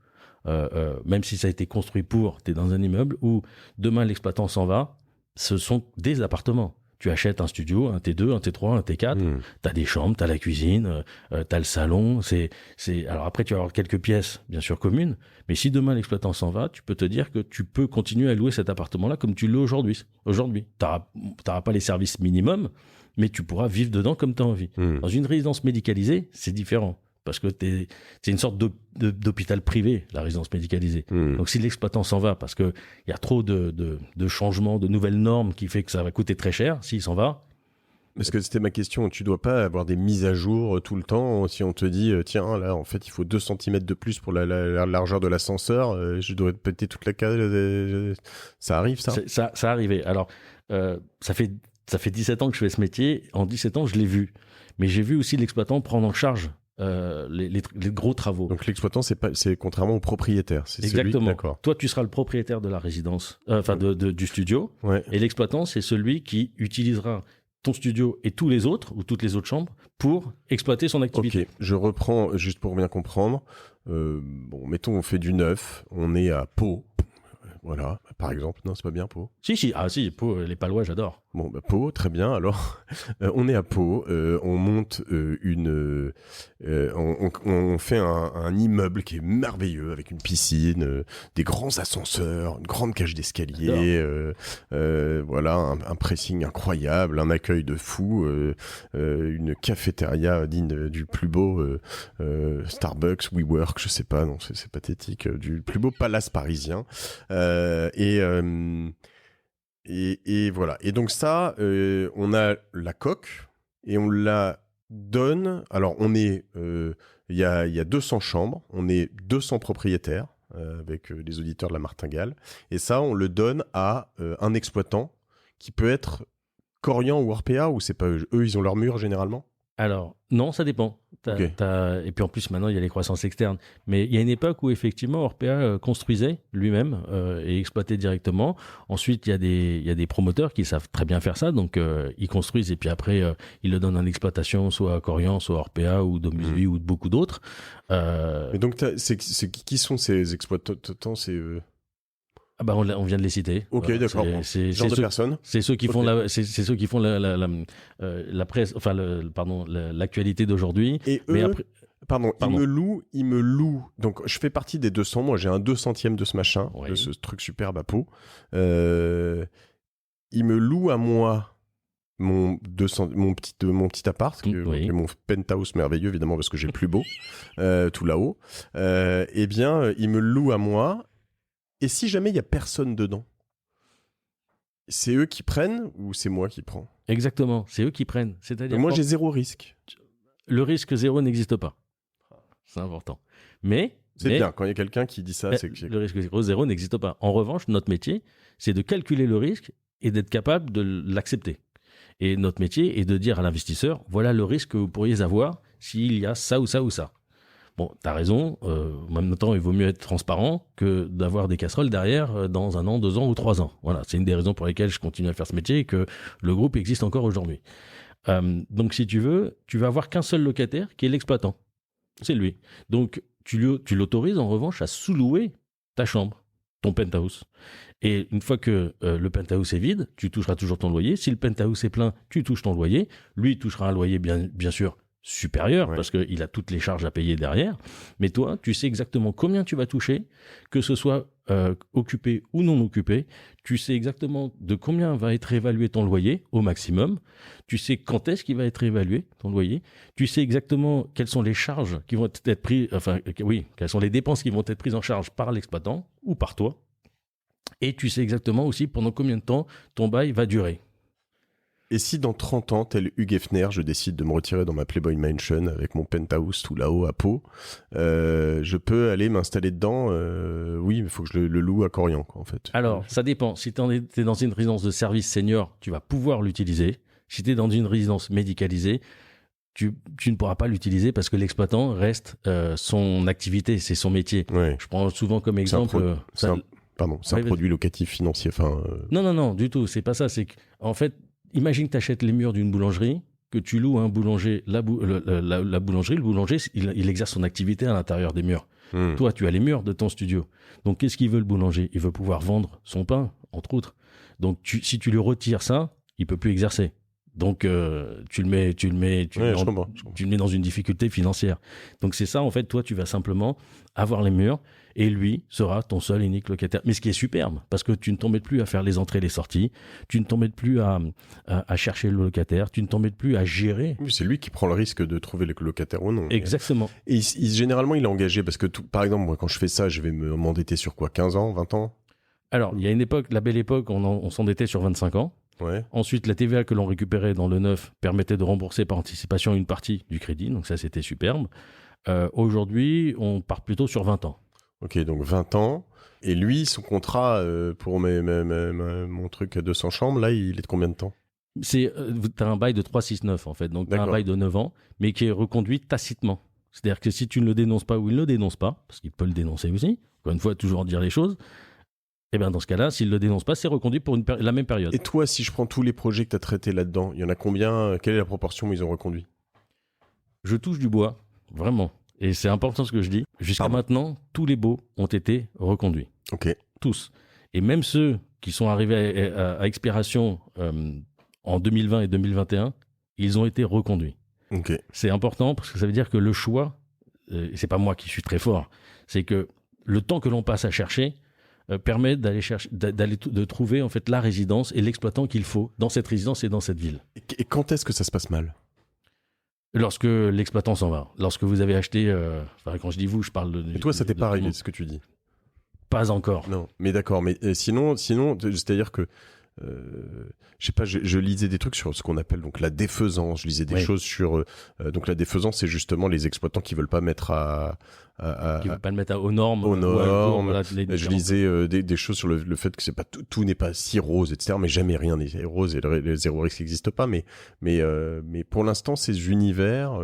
même si ça a été construit tu es dans un immeuble où demain l'exploitant s'en va, ce sont des appartements. Tu achètes un studio, un T2, un T3, un T4, t'as des chambres, t'as la cuisine, t'as le salon. Alors après, tu vas avoir quelques pièces, bien sûr, communes. Mais si demain l'exploitant s'en va, tu peux te dire que tu peux continuer à louer cet appartement-là comme tu l'as aujourd'hui. T'auras pas les services minimums, mais tu pourras vivre dedans comme tu as envie. Dans une résidence médicalisée, c'est différent. Parce que c'est une sorte d'hôpital privé, la résidence médicalisée. Donc si l'exploitant s'en va parce qu'il y a trop de changements, de nouvelles normes qui fait que ça va coûter très cher, s'il s'en va. Parce que c'était ma question, tu dois pas avoir des mises à jour tout le temps si on te dit tiens là en fait il faut 2 cm de plus pour la largeur de l'ascenseur, je dois péter toute la case, ça arrive ça? Ça arrivait. Alors ça fait 17 ans que je fais ce métier, en 17 ans je l'ai vu. Mais j'ai vu aussi l'exploitant prendre en charge les gros travaux. Donc l'exploitant, c'est contrairement au propriétaire. C'est exactement. D'accord. Toi, tu seras le propriétaire de la résidence, du studio. Ouais. Et l'exploitant, c'est celui qui utilisera ton studio et tous les autres, ou toutes les autres chambres, pour exploiter son activité. Ok, je reprends juste pour bien comprendre. Mettons, on fait du neuf, on est à Pau. Voilà, par exemple. Non, c'est pas bien Pau. Si. Ah si, Pau, les Palois, j'adore. Bon, Pau, très bien. Alors, on est à Pau, on monte on fait un immeuble qui est merveilleux avec une piscine, des grands ascenseurs, une grande cage d'escalier, voilà, un pressing incroyable, un accueil de fou, une cafétéria digne du plus beau Starbucks, WeWork, je sais pas, non, c'est pathétique, du plus beau palace parisien, et voilà. Et donc ça, on a la coque et on la donne. Alors il y a 200 chambres, on est 200 propriétaires avec les auditeurs de la Martingale. Et ça, on le donne à un exploitant qui peut être Korian ou Orpea, ou c'est pas eux, ils ont leur mur généralement? Alors, non, ça dépend. Et puis en plus, maintenant, il y a les croissances externes. Mais il y a une époque où, effectivement, Orpea construisait lui-même et exploitait directement. Ensuite, il y a des promoteurs qui savent très bien faire ça. Donc, ils construisent et puis après, ils le donnent en exploitation, soit à Korian, soit à Orpea ou Domusvie ou beaucoup d'autres. Et donc, qui sont ces exploitants? Ah bah on vient de les citer. Ok, voilà, d'accord. C'est genre de personnes. C'est ceux qui font ceux qui font la presse, enfin l'actualité d'aujourd'hui. Et eux, mais après, pardon. Ils me louent. Donc je fais partie des 200. Moi, j'ai un 200e de ce machin, de ce truc superbe à Pau. Ils me louent à moi mon petit appart, mon penthouse merveilleux évidemment parce que j'ai le plus beau, tout là-haut. Eh bien, ils me louent à moi. Et si jamais il y a personne dedans, c'est eux qui prennent ou c'est moi qui prends? Exactement, c'est eux qui prennent. C'est-à-dire moi, j'ai zéro risque. Le risque zéro n'existe pas. C'est important. Mais c'est bien quand il y a quelqu'un qui dit ça. C'est que le risque zéro n'existe pas. En revanche, notre métier, c'est de calculer le risque et d'être capable de l'accepter. Et notre métier est de dire à l'investisseur, voilà le risque que vous pourriez avoir s'il y a ça ou ça ou ça. Bon, t'as raison, en même temps, il vaut mieux être transparent que d'avoir des casseroles derrière dans 1 an, 2 ans ou 3 ans. Voilà, c'est une des raisons pour lesquelles je continue à faire ce métier et que le groupe existe encore aujourd'hui. Donc, si tu veux, tu vas avoir qu'un seul locataire qui est l'exploitant. C'est lui. Donc, tu l'autorises en revanche à sous-louer ta chambre, ton penthouse. Et une fois que le penthouse est vide, tu toucheras toujours ton loyer. Si le penthouse est plein, tu touches ton loyer. Lui, il touchera un loyer bien sûr supérieur, parce qu'il a toutes les charges à payer derrière. Mais toi, tu sais exactement combien tu vas toucher, que ce soit occupé ou non occupé. Tu sais exactement de combien va être évalué ton loyer au maximum. Tu sais quand est-ce qu'il va être évalué ton loyer. Tu sais exactement quelles sont les charges qui vont être prises, quelles sont les dépenses qui vont être prises en charge par l'exploitant ou par toi. Et tu sais exactement aussi pendant combien de temps ton bail va durer. Et si dans 30 ans, tel Hugh Hefner, je décide de me retirer dans ma Playboy Mansion avec mon penthouse tout là-haut à Pau, je peux aller m'installer dedans. Oui, mais il faut que je le loue à Corian, quoi, en fait. Alors, ça dépend. Si tu es dans une résidence de service senior, tu vas pouvoir l'utiliser. Si tu es dans une résidence médicalisée, tu ne pourras pas l'utiliser parce que l'exploitant reste son activité, c'est son métier. Ouais. Je prends souvent comme exemple... C'est un produit locatif financier. Non, du tout. C'est pas ça. C'est qu'en fait, imagine que tu achètes les murs d'une boulangerie, que tu loues à un boulanger, la boulangerie, le boulanger, il exerce son activité à l'intérieur des murs. Toi, tu as les murs de ton studio. Donc, qu'est-ce qu'il veut le boulanger? Il veut pouvoir vendre son pain, entre autres. Donc, si tu lui retires ça, il peut plus exercer. Donc, tu le mets dans une difficulté financière. Donc, c'est ça, en fait, toi, tu vas simplement avoir les murs et lui sera ton seul et unique locataire. Mais ce qui est superbe, parce que tu ne t'embêtes plus à faire les entrées et les sorties, tu ne t'embêtes plus à chercher le locataire, tu ne t'embêtes plus à gérer. Oui, c'est lui qui prend le risque de trouver le locataire ou non. Exactement. Et généralement, il est engagé parce que, par exemple, moi, quand je fais ça, je vais m'endetter sur quoi, 15 ans, 20 ans? Alors, il y a une époque, la belle époque, on s'endettait sur 25 ans. Ouais. Ensuite, la TVA que l'on récupérait dans le neuf permettait de rembourser par anticipation une partie du crédit. Donc ça, c'était superbe. Aujourd'hui, on part plutôt sur 20 ans. Ok, donc 20 ans. Et lui, son contrat pour mon truc à 200 chambres, là, il est de combien de temps? T'as un bail de 369 en fait. Donc t'as un bail de 9 ans, mais qui est reconduit tacitement. C'est-à-dire que si tu ne le dénonces pas ou il ne le dénonce pas, parce qu'il peut le dénoncer aussi, encore une fois, toujours dire les choses, et bien dans ce cas-là, s'il ne le dénonce pas, c'est reconduit pour la même période. Et toi, si je prends tous les projets que tu as traités là-dedans, il y en a combien? Quelle est la proportion où ils ont reconduit? Je touche du bois, vraiment. Et c'est important ce que je dis. Jusqu'à maintenant, tous les baux ont été reconduits. Ok. Tous. Et même ceux qui sont arrivés à expiration en 2020 et 2021, ils ont été reconduits. Ok. C'est important parce que ça veut dire que le choix, c'est pas moi qui suis très fort, c'est que le temps que l'on passe à chercher permet de trouver en fait la résidence et l'exploitant qu'il faut dans cette résidence et dans cette ville. Et quand est-ce que ça se passe mal? Lorsque l'exploitant s'en va. Lorsque vous avez acheté... quand je dis vous, je parle de... Et toi, ça t'est pas arrivé, ce que tu dis? Pas encore. Non, mais d'accord. Mais sinon, c'est-à-dire que... je sais pas, je lisais des trucs sur ce qu'on appelle donc la défaisance. Je lisais des choses sur donc la défaisance, c'est justement les exploitants qui veulent pas mettre qui veulent pas le mettre aux normes. Je lisais des choses sur le fait que c'est pas tout n'est pas si rose, etc. Mais jamais rien n'est rose et le zéro risque n'existe pas. Mais pour l'instant, ces univers.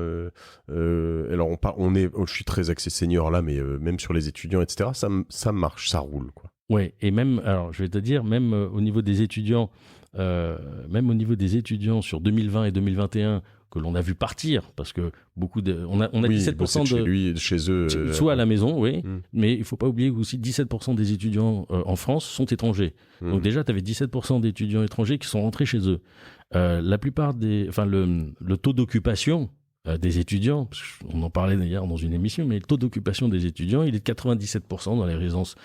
Alors je suis très axé senior là, mais même sur les étudiants, etc. Ça marche, ça roule, quoi. Oui, et même, alors je vais te dire, même au niveau des étudiants, sur 2020 et 2021, que l'on a vu partir, parce que on a 17% chez eux, soit à la maison, oui, mais il ne faut pas oublier que aussi 17% des étudiants en France sont étrangers. Donc déjà, tu avais 17% d'étudiants étrangers qui sont rentrés chez eux. La plupart le taux d'occupation des étudiants, on en parlait d'ailleurs dans une émission, mais le taux d'occupation des étudiants, il est de 97% dans les résidences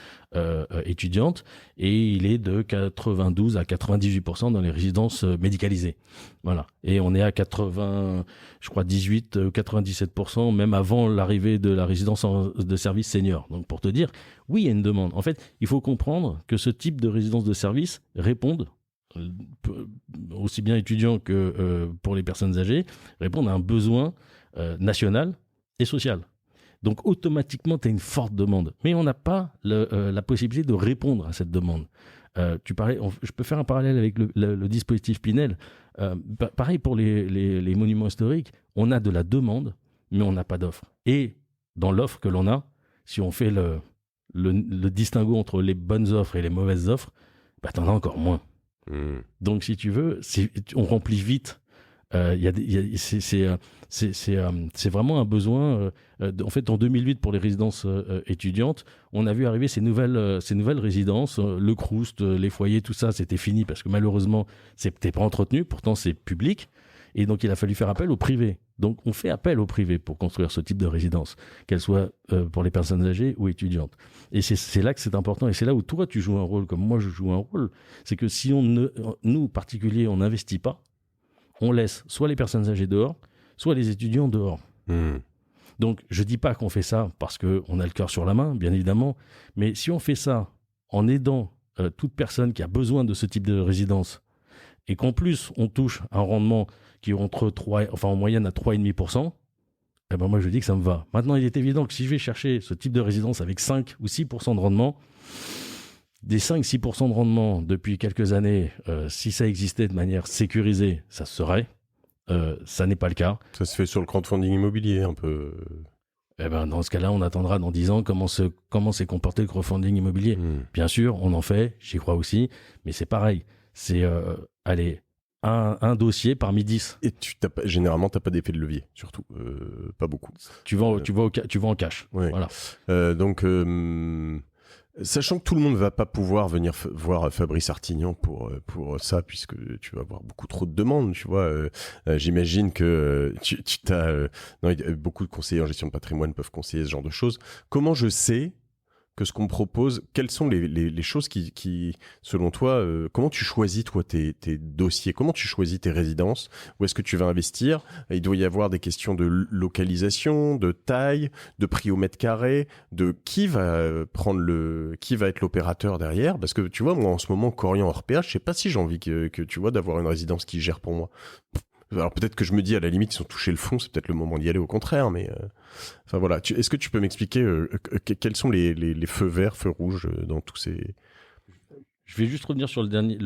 étudiantes et il est de 92 à 98% dans les résidences médicalisées. Voilà. Et on est à 97% même avant l'arrivée de la résidence de service senior. Donc pour te dire, oui, il y a une demande. En fait, il faut comprendre que ce type de résidence de service répondent aussi bien étudiants que pour les personnes âgées, répondent à un besoin national et social. Donc automatiquement, tu as une forte demande. Mais on n'a pas la possibilité de répondre à cette demande. Je peux faire un parallèle avec le dispositif Pinel. Pareil pour les monuments historiques, on a de la demande, mais on n'a pas d'offre. Et dans l'offre que l'on a, si on fait le distinguo entre les bonnes offres et les mauvaises offres, tu en as encore moins. Donc, si tu veux, on remplit vite. C'est vraiment un besoin. En fait, en 2008, pour les résidences étudiantes, on a vu arriver ces nouvelles résidences, le Crous, les foyers, tout ça, c'était fini parce que malheureusement, c'était pas entretenu. Pourtant, c'est public. Et donc, il a fallu faire appel au privé. Donc, on fait appel au privé pour construire ce type de résidence, qu'elle soit pour les personnes âgées ou étudiantes. Et c'est là que c'est important. Et c'est là où toi, tu joues un rôle, comme moi, je joue un rôle. C'est que si nous, particuliers, on n'investit pas, on laisse soit les personnes âgées dehors, soit les étudiants dehors. Donc, je dis pas qu'on fait ça parce qu'on a le cœur sur la main, bien évidemment. Mais si on fait ça en aidant toute personne qui a besoin de ce type de résidence, et qu'en plus on touche un rendement qui est en moyenne à 3,5%, eh ben moi je dis que ça me va. Maintenant, il est évident que si je vais chercher ce type de résidence avec 5 ou 6% de rendement, des 5-6% de rendement depuis quelques années, si ça existait de manière sécurisée, ça se serait. Ça n'est pas le cas. Ça se fait sur le crowdfunding immobilier un peu. Eh ben, dans ce cas-là, on attendra dans 10 ans comment s'est comporté le crowdfunding immobilier. Bien sûr, on en fait, j'y crois aussi, mais c'est pareil. C'est un dossier parmi 10. Et généralement, tu n'as pas d'effet de levier, surtout. Pas beaucoup. Tu vas en cash. Ouais. Voilà. Donc, sachant que tout le monde ne va pas pouvoir venir voir Fabrice Artignan pour ça, puisque tu vas avoir beaucoup trop de demandes, tu vois. J'imagine que tu as... beaucoup de conseillers en gestion de patrimoine peuvent conseiller ce genre de choses. Comment je sais que ce qu'on me propose, quelles sont les choses qui selon toi, comment tu choisis toi tes dossiers, comment tu choisis tes résidences, où est-ce que tu vas investir? Il doit y avoir des questions de localisation, de taille, de prix au mètre carré, de qui va être l'opérateur derrière, parce que tu vois, moi en ce moment, Corian hors péage, je sais pas si j'ai envie que tu vois d'avoir une résidence qui gère pour moi. Alors peut-être que je me dis à la limite ils ont touché le fond, c'est peut-être le moment d'y aller au contraire, mais enfin voilà. Est-ce que tu peux m'expliquer quels sont les feux verts, feux rouges dans tous ces... Je vais juste revenir sur le dernier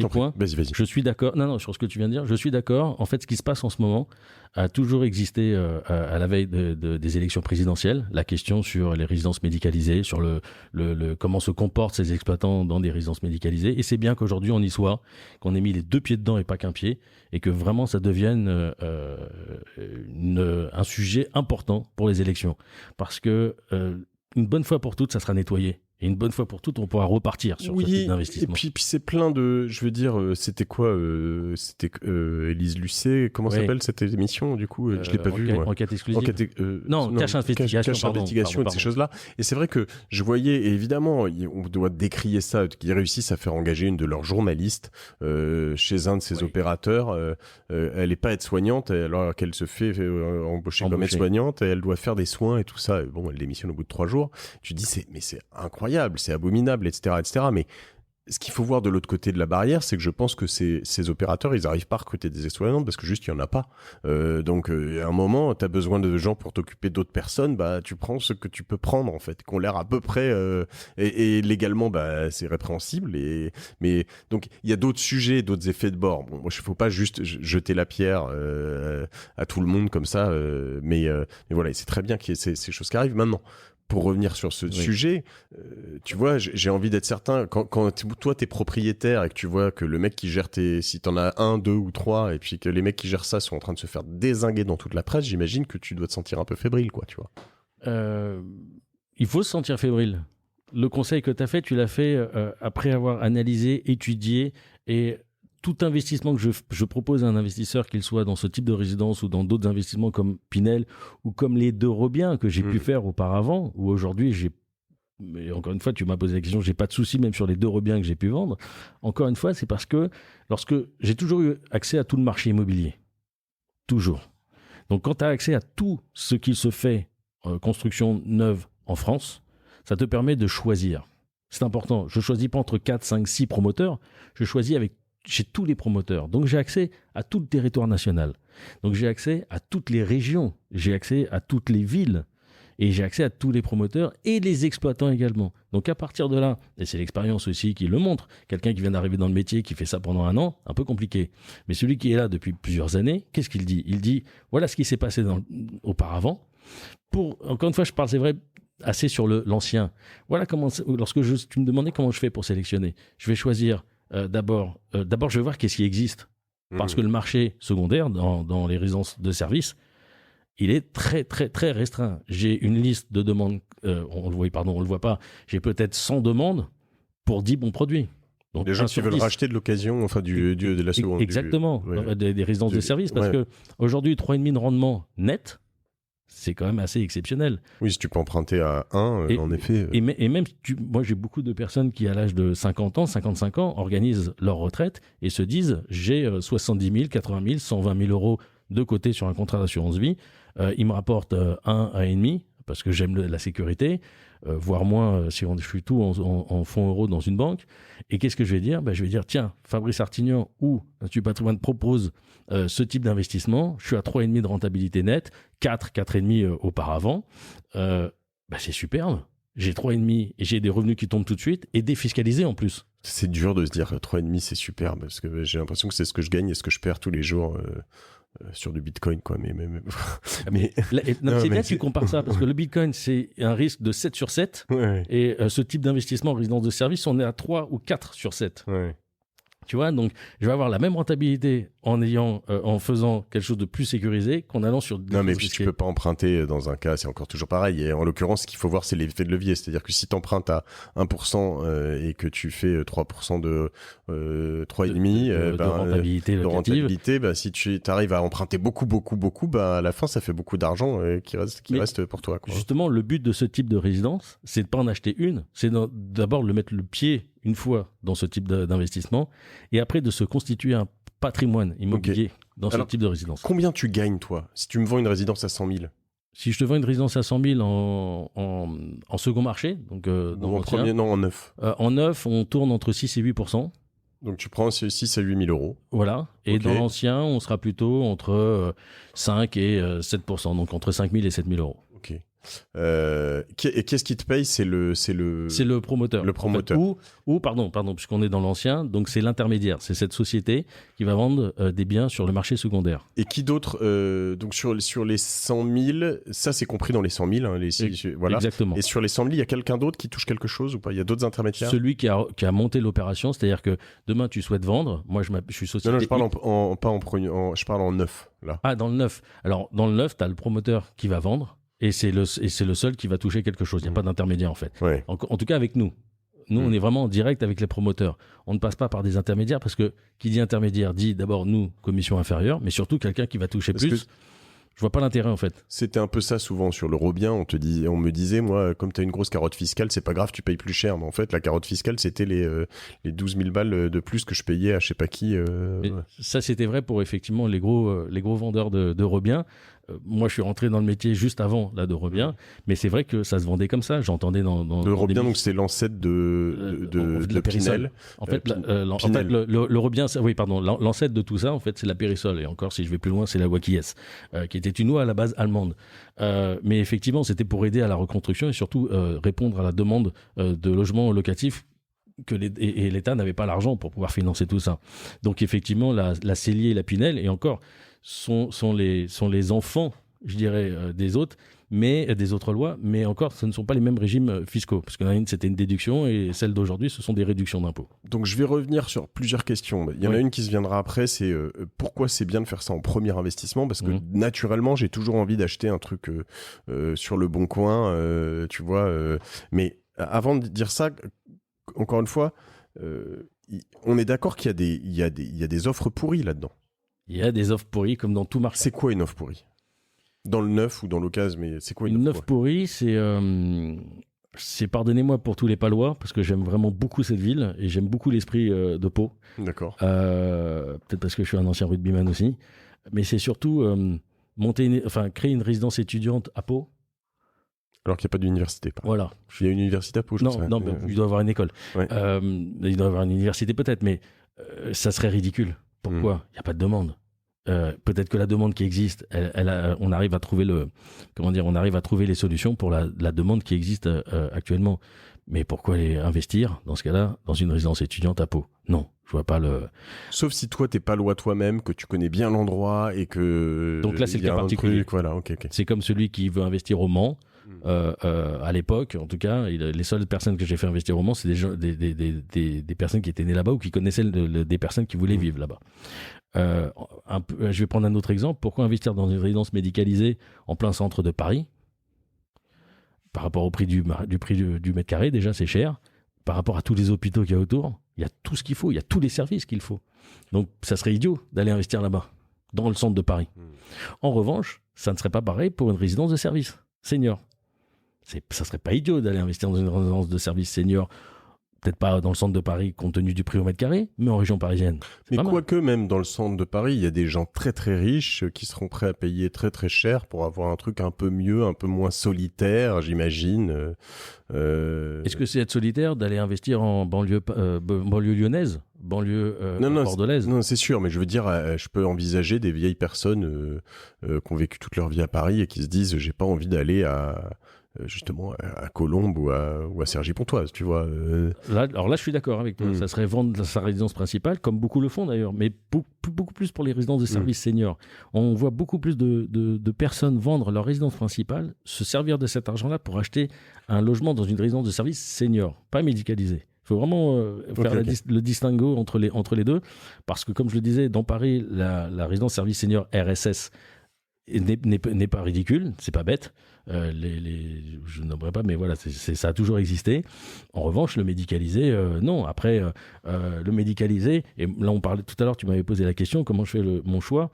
point. Vas-y. Je suis d'accord. Non, sur ce que tu viens de dire, je suis d'accord. En fait, ce qui se passe en ce moment a toujours existé à la veille des élections présidentielles. La question sur les résidences médicalisées, sur comment se comportent ces exploitants dans des résidences médicalisées. Et c'est bien qu'aujourd'hui on y soit, qu'on ait mis les 2 pieds dedans et pas qu'un pied, et que vraiment ça devienne un sujet important pour les élections. Parce que une bonne fois pour toutes, ça sera nettoyé. Et une bonne fois pour toutes, on pourra repartir sur ce type d'investissement. Et puis c'est plein de... Je veux dire, c'était quoi C'était Élise Lucet. Comment s'appelle cette émission, du coup je l'ai pas vue. Enquête exclusive. Cache Investigation. Cache Investigation et ces choses-là. Et c'est vrai que je voyais, et évidemment, on doit décrier ça, qu'ils réussissent à faire engager une de leurs journalistes chez un de ces opérateurs. Elle n'est pas aide-soignante, alors qu'elle se fait embaucher comme aide-soignante, et elle doit faire des soins et tout ça. Bon, elle démissionne au bout de 3 jours. Tu dis, mais c'est incroyable. C'est abominable, etc., etc. Mais ce qu'il faut voir de l'autre côté de la barrière, c'est que je pense que ces opérateurs, ils n'arrivent pas à recruter des aides-soignantes parce que juste, il n'y en a pas. Donc, à un moment, tu as besoin de gens pour t'occuper d'autres personnes, bah, tu prends ce que tu peux prendre, en fait, qui ont l'air à peu près... et légalement, bah, c'est répréhensible. Mais donc, il y a d'autres sujets, d'autres effets de bord. Bon, moi, il ne faut pas juste jeter la pierre à tout le monde comme ça. Mais voilà, c'est très bien qu'il y ait ces choses qui arrivent maintenant. Pour revenir sur ce sujet, tu vois, j'ai envie d'être certain, quand toi t'es propriétaire et que tu vois que le mec qui gère si t'en as 1, 2 ou 3, et puis que les mecs qui gèrent ça sont en train de se faire dézinguer dans toute la presse, j'imagine que tu dois te sentir un peu fébrile, quoi, tu vois. Il faut se sentir fébrile. Le conseil que t'as fait, tu l'as fait après avoir analysé, étudié, et tout investissement que je propose à un investisseur, qu'il soit dans ce type de résidence ou dans d'autres investissements comme Pinel ou comme les 2 Robiens que j'ai pu faire auparavant, où aujourd'hui mais encore une fois, tu m'as posé la question, j'ai pas de souci même sur les 2 Robiens que j'ai pu vendre. Encore une fois, c'est parce que lorsque j'ai toujours eu accès à tout le marché immobilier. Toujours. Donc quand tu as accès à tout ce qui se fait construction neuve en France, ça te permet de choisir. C'est important. Je choisis pas entre 4, 5, 6 promoteurs, je choisis chez tous les promoteurs. Donc j'ai accès à tout le territoire national. Donc j'ai accès à toutes les régions. J'ai accès à toutes les villes. Et j'ai accès à tous les promoteurs et les exploitants également. Donc à partir de là, et c'est l'expérience aussi qui le montre, quelqu'un qui vient d'arriver dans le métier, qui fait ça pendant 1 an, un peu compliqué. Mais celui qui est là depuis plusieurs années, qu'est-ce qu'il dit ? Il dit, voilà ce qui s'est passé auparavant. Encore une fois, je parle, c'est vrai, assez sur l'ancien. Voilà comment, lorsque tu me demandais comment je fais pour sélectionner, je vais choisir d'abord, je vais voir qu'est-ce qui existe. Parce que le marché secondaire dans les résidences de service, il est très, très, très restreint. J'ai une liste de demandes, on le voit pas, j'ai peut-être 100 demandes pour 10 bons produits. Donc, des gens qui veulent racheter de l'occasion, enfin de la seconde. Exactement, des résidences de service, parce que aujourd'hui, 3,5 de rendement net, c'est quand même assez exceptionnel. Oui, si tu peux emprunter à 1, en effet. Et même, moi j'ai beaucoup de personnes qui, à l'âge de 50 ans, 55 ans, organisent leur retraite et se disent, j'ai 70 000, 80 000, 120 000 euros de côté sur un contrat d'assurance vie, il me rapporte 1,5 parce que j'aime la sécurité, voire moins si je suis tout en fonds euros dans une banque. Et qu'est-ce que je vais dire? Je vais dire, tiens, Fabrice Artignan ou Institut Patrimoine propose ce type d'investissement. Je suis à 3,5 de rentabilité nette, 4,5 auparavant. C'est superbe. J'ai 3,5 et j'ai des revenus qui tombent tout de suite et défiscalisés en plus. C'est dur de se dire 3,5 c'est superbe parce que j'ai l'impression que c'est ce que je gagne et ce que je perds tous les jours sur du Bitcoin, quoi. Tu compares ça parce que le Bitcoin, c'est un risque de 7 sur 7 et ce type d'investissement en résidence de service, on est à 3 ou 4 sur 7. Ouais. Tu vois, donc je vais avoir la même rentabilité en faisant quelque chose de plus sécurisé qu'en allant sur... Non, mais puis tu peux pas emprunter dans un cas, c'est encore toujours pareil. Et en l'occurrence, ce qu'il faut voir, c'est l'effet de levier. C'est-à-dire que si tu empruntes à 1% et que tu fais 3% de 3,5% de rentabilité locative, si tu arrives à emprunter beaucoup, à la fin, ça fait beaucoup d'argent qui reste pour toi, quoi. Justement, le but de ce type de résidence, c'est de pas en acheter une, c'est d'abord de mettre le pied une fois dans ce type d'investissement et après de se constituer un patrimoine immobilier dans ce type de résidence. Combien tu gagnes, toi, si tu me vends une résidence à 100 000? Si je te vends une résidence à 100 000 en second marché, donc en neuf. En neuf, on tourne entre 6 et 8%. Donc tu prends 6 à 8 000 euros. Voilà. Et dans l'ancien, on sera plutôt entre 5 et 7%, donc entre 5 000 et 7 000 euros. Ok. Et qu'est-ce qui te paye? C'est le promoteur. Le promoteur. En fait, pardon, puisqu'on est dans l'ancien, donc c'est l'intermédiaire. C'est cette société qui va vendre des biens sur le marché secondaire. Et qui d'autre donc sur les 100 000, ça c'est compris dans les 100 000. Voilà. Exactement. Et sur les 100 000, il y a quelqu'un d'autre qui touche quelque chose ou pas? Il y a d'autres intermédiaires? Celui qui a monté l'opération, c'est-à-dire que demain tu souhaites vendre. Moi, je suis société. Non, je parle je parle en neuf là. Ah, dans le neuf. Alors dans le neuf, tu as le promoteur qui va vendre. Et c'est le seul qui va toucher quelque chose. Il n'y a pas d'intermédiaire, en fait. Ouais. En tout cas, avec nous. Nous, on est vraiment en direct avec les promoteurs. On ne passe pas par des intermédiaires parce que qui dit intermédiaire dit d'abord nous, commission inférieure, mais surtout quelqu'un qui va toucher plus. Je vois pas l'intérêt, en fait. C'était un peu ça souvent sur l'Eurobien. On me disait, moi, comme tu as une grosse carotte fiscale, c'est pas grave, tu payes plus cher. Mais en fait, la carotte fiscale, c'était les 12 000 balles de plus que je payais à je sais pas qui. Ça, c'était vrai pour effectivement les gros vendeurs d'Eurobien. Moi, je suis rentré dans le métier juste avant d'Eurobien, mais c'est vrai que ça se vendait comme ça. J'entendais dans l'Eurobien, donc c'est l'ancêtre de Pinel. En fait, l'Eurobien, oui, pardon, l'ancêtre de tout ça, en fait, c'est la Périsol. Et encore, si je vais plus loin, c'est la Wakies, qui était une eau à la base allemande. Mais effectivement, c'était pour aider à la reconstruction et surtout répondre à la demande de logements locatifs et l'État n'avait pas l'argent pour pouvoir financer tout ça. Donc effectivement, la Cellier et la Pinel, et encore, sont les enfants, je dirais, des autres lois, mais encore, ce ne sont pas les mêmes régimes fiscaux, parce que l'une, c'était une déduction, et celle d'aujourd'hui, ce sont des réductions d'impôts. Donc je vais revenir sur plusieurs questions. Il y en a une qui se viendra après, c'est pourquoi c'est bien de faire ça en premier investissement, parce que naturellement, j'ai toujours envie d'acheter un truc sur le bon coin, tu vois, mais avant de dire ça, encore une fois, on est d'accord qu'il y a des offres pourries là-dedans. Il y a des offres pourries comme dans tout marché. C'est quoi une offre pourrie? Dans le neuf ou dans l'occasion, mais c'est quoi une offre pourrie? C'est pardonnez-moi pour tous les Palois, parce que j'aime vraiment beaucoup cette ville et j'aime beaucoup l'esprit de Pau. D'accord. Peut-être parce que je suis un ancien rugbyman aussi, mais c'est surtout créer une résidence étudiante à Pau. Alors qu'il n'y a pas d'université. Voilà. Il y a une université à Pau, je sais. Non, mais il doit y avoir une école. Ouais. Il doit y avoir une université peut-être, mais ça serait ridicule. Pourquoi? Il n'y a pas de demande. Peut-être que la demande qui existe, on arrive à trouver les solutions pour la demande qui existe actuellement. Mais pourquoi aller investir dans ce cas-là dans une résidence étudiante à Pau? Non, je vois pas le. Sauf si toi t'es palois toi-même, que tu connais bien l'endroit et que. Donc là c'est le cas particulier. Voilà, ok. C'est comme celui qui veut investir au Mans. À l'époque, en tout cas, les seules personnes que j'ai fait investir au Mans, c'est des personnes qui étaient nées là-bas ou qui connaissaient des personnes qui voulaient vivre là-bas. Je vais prendre un autre exemple. Pourquoi investir dans une résidence médicalisée en plein centre de Paris? Par rapport au prix du mètre carré, déjà c'est cher. Par rapport à tous les hôpitaux qu'il y a autour, il y a tout ce qu'il faut, il y a tous les services qu'il faut. Donc ça serait idiot d'aller investir là-bas, dans le centre de Paris. En revanche, ça ne serait pas pareil pour une résidence de service senior. Ça serait pas idiot d'aller investir dans une résidence de service senior peut-être pas dans le centre de Paris compte tenu du prix au mètre carré, mais en région parisienne. Mais quoique même dans le centre de Paris, il y a des gens très très riches qui seront prêts à payer très très cher pour avoir un truc un peu mieux, un peu moins solitaire, j'imagine. Est-ce que c'est être solitaire d'aller investir en banlieue lyonnaise, banlieue bordelaise? Non, c'est sûr, mais je veux dire, je peux envisager des vieilles personnes qui ont vécu toute leur vie à Paris et qui se disent, j'ai pas envie d'aller justement à Colombes ou à Cergy-Pontoise, tu vois. Alors là, je suis d'accord avec toi. Ça serait vendre sa résidence principale, comme beaucoup le font d'ailleurs, mais beaucoup plus pour les résidences de services seniors. On voit beaucoup plus de personnes vendre leur résidence principale, se servir de cet argent-là pour acheter un logement dans une résidence de services senior, pas médicalisée. Il faut vraiment faire le distinguo entre les deux, parce que comme je le disais, dans Paris, la résidence service senior RSS n'est pas ridicule, c'est pas bête. Je nommerai pas, mais voilà, ça a toujours existé. En revanche, le médicalisé, non. Après, le médicalisé, et là on parlait tout à l'heure, tu m'avais posé la question, comment je fais mon choix.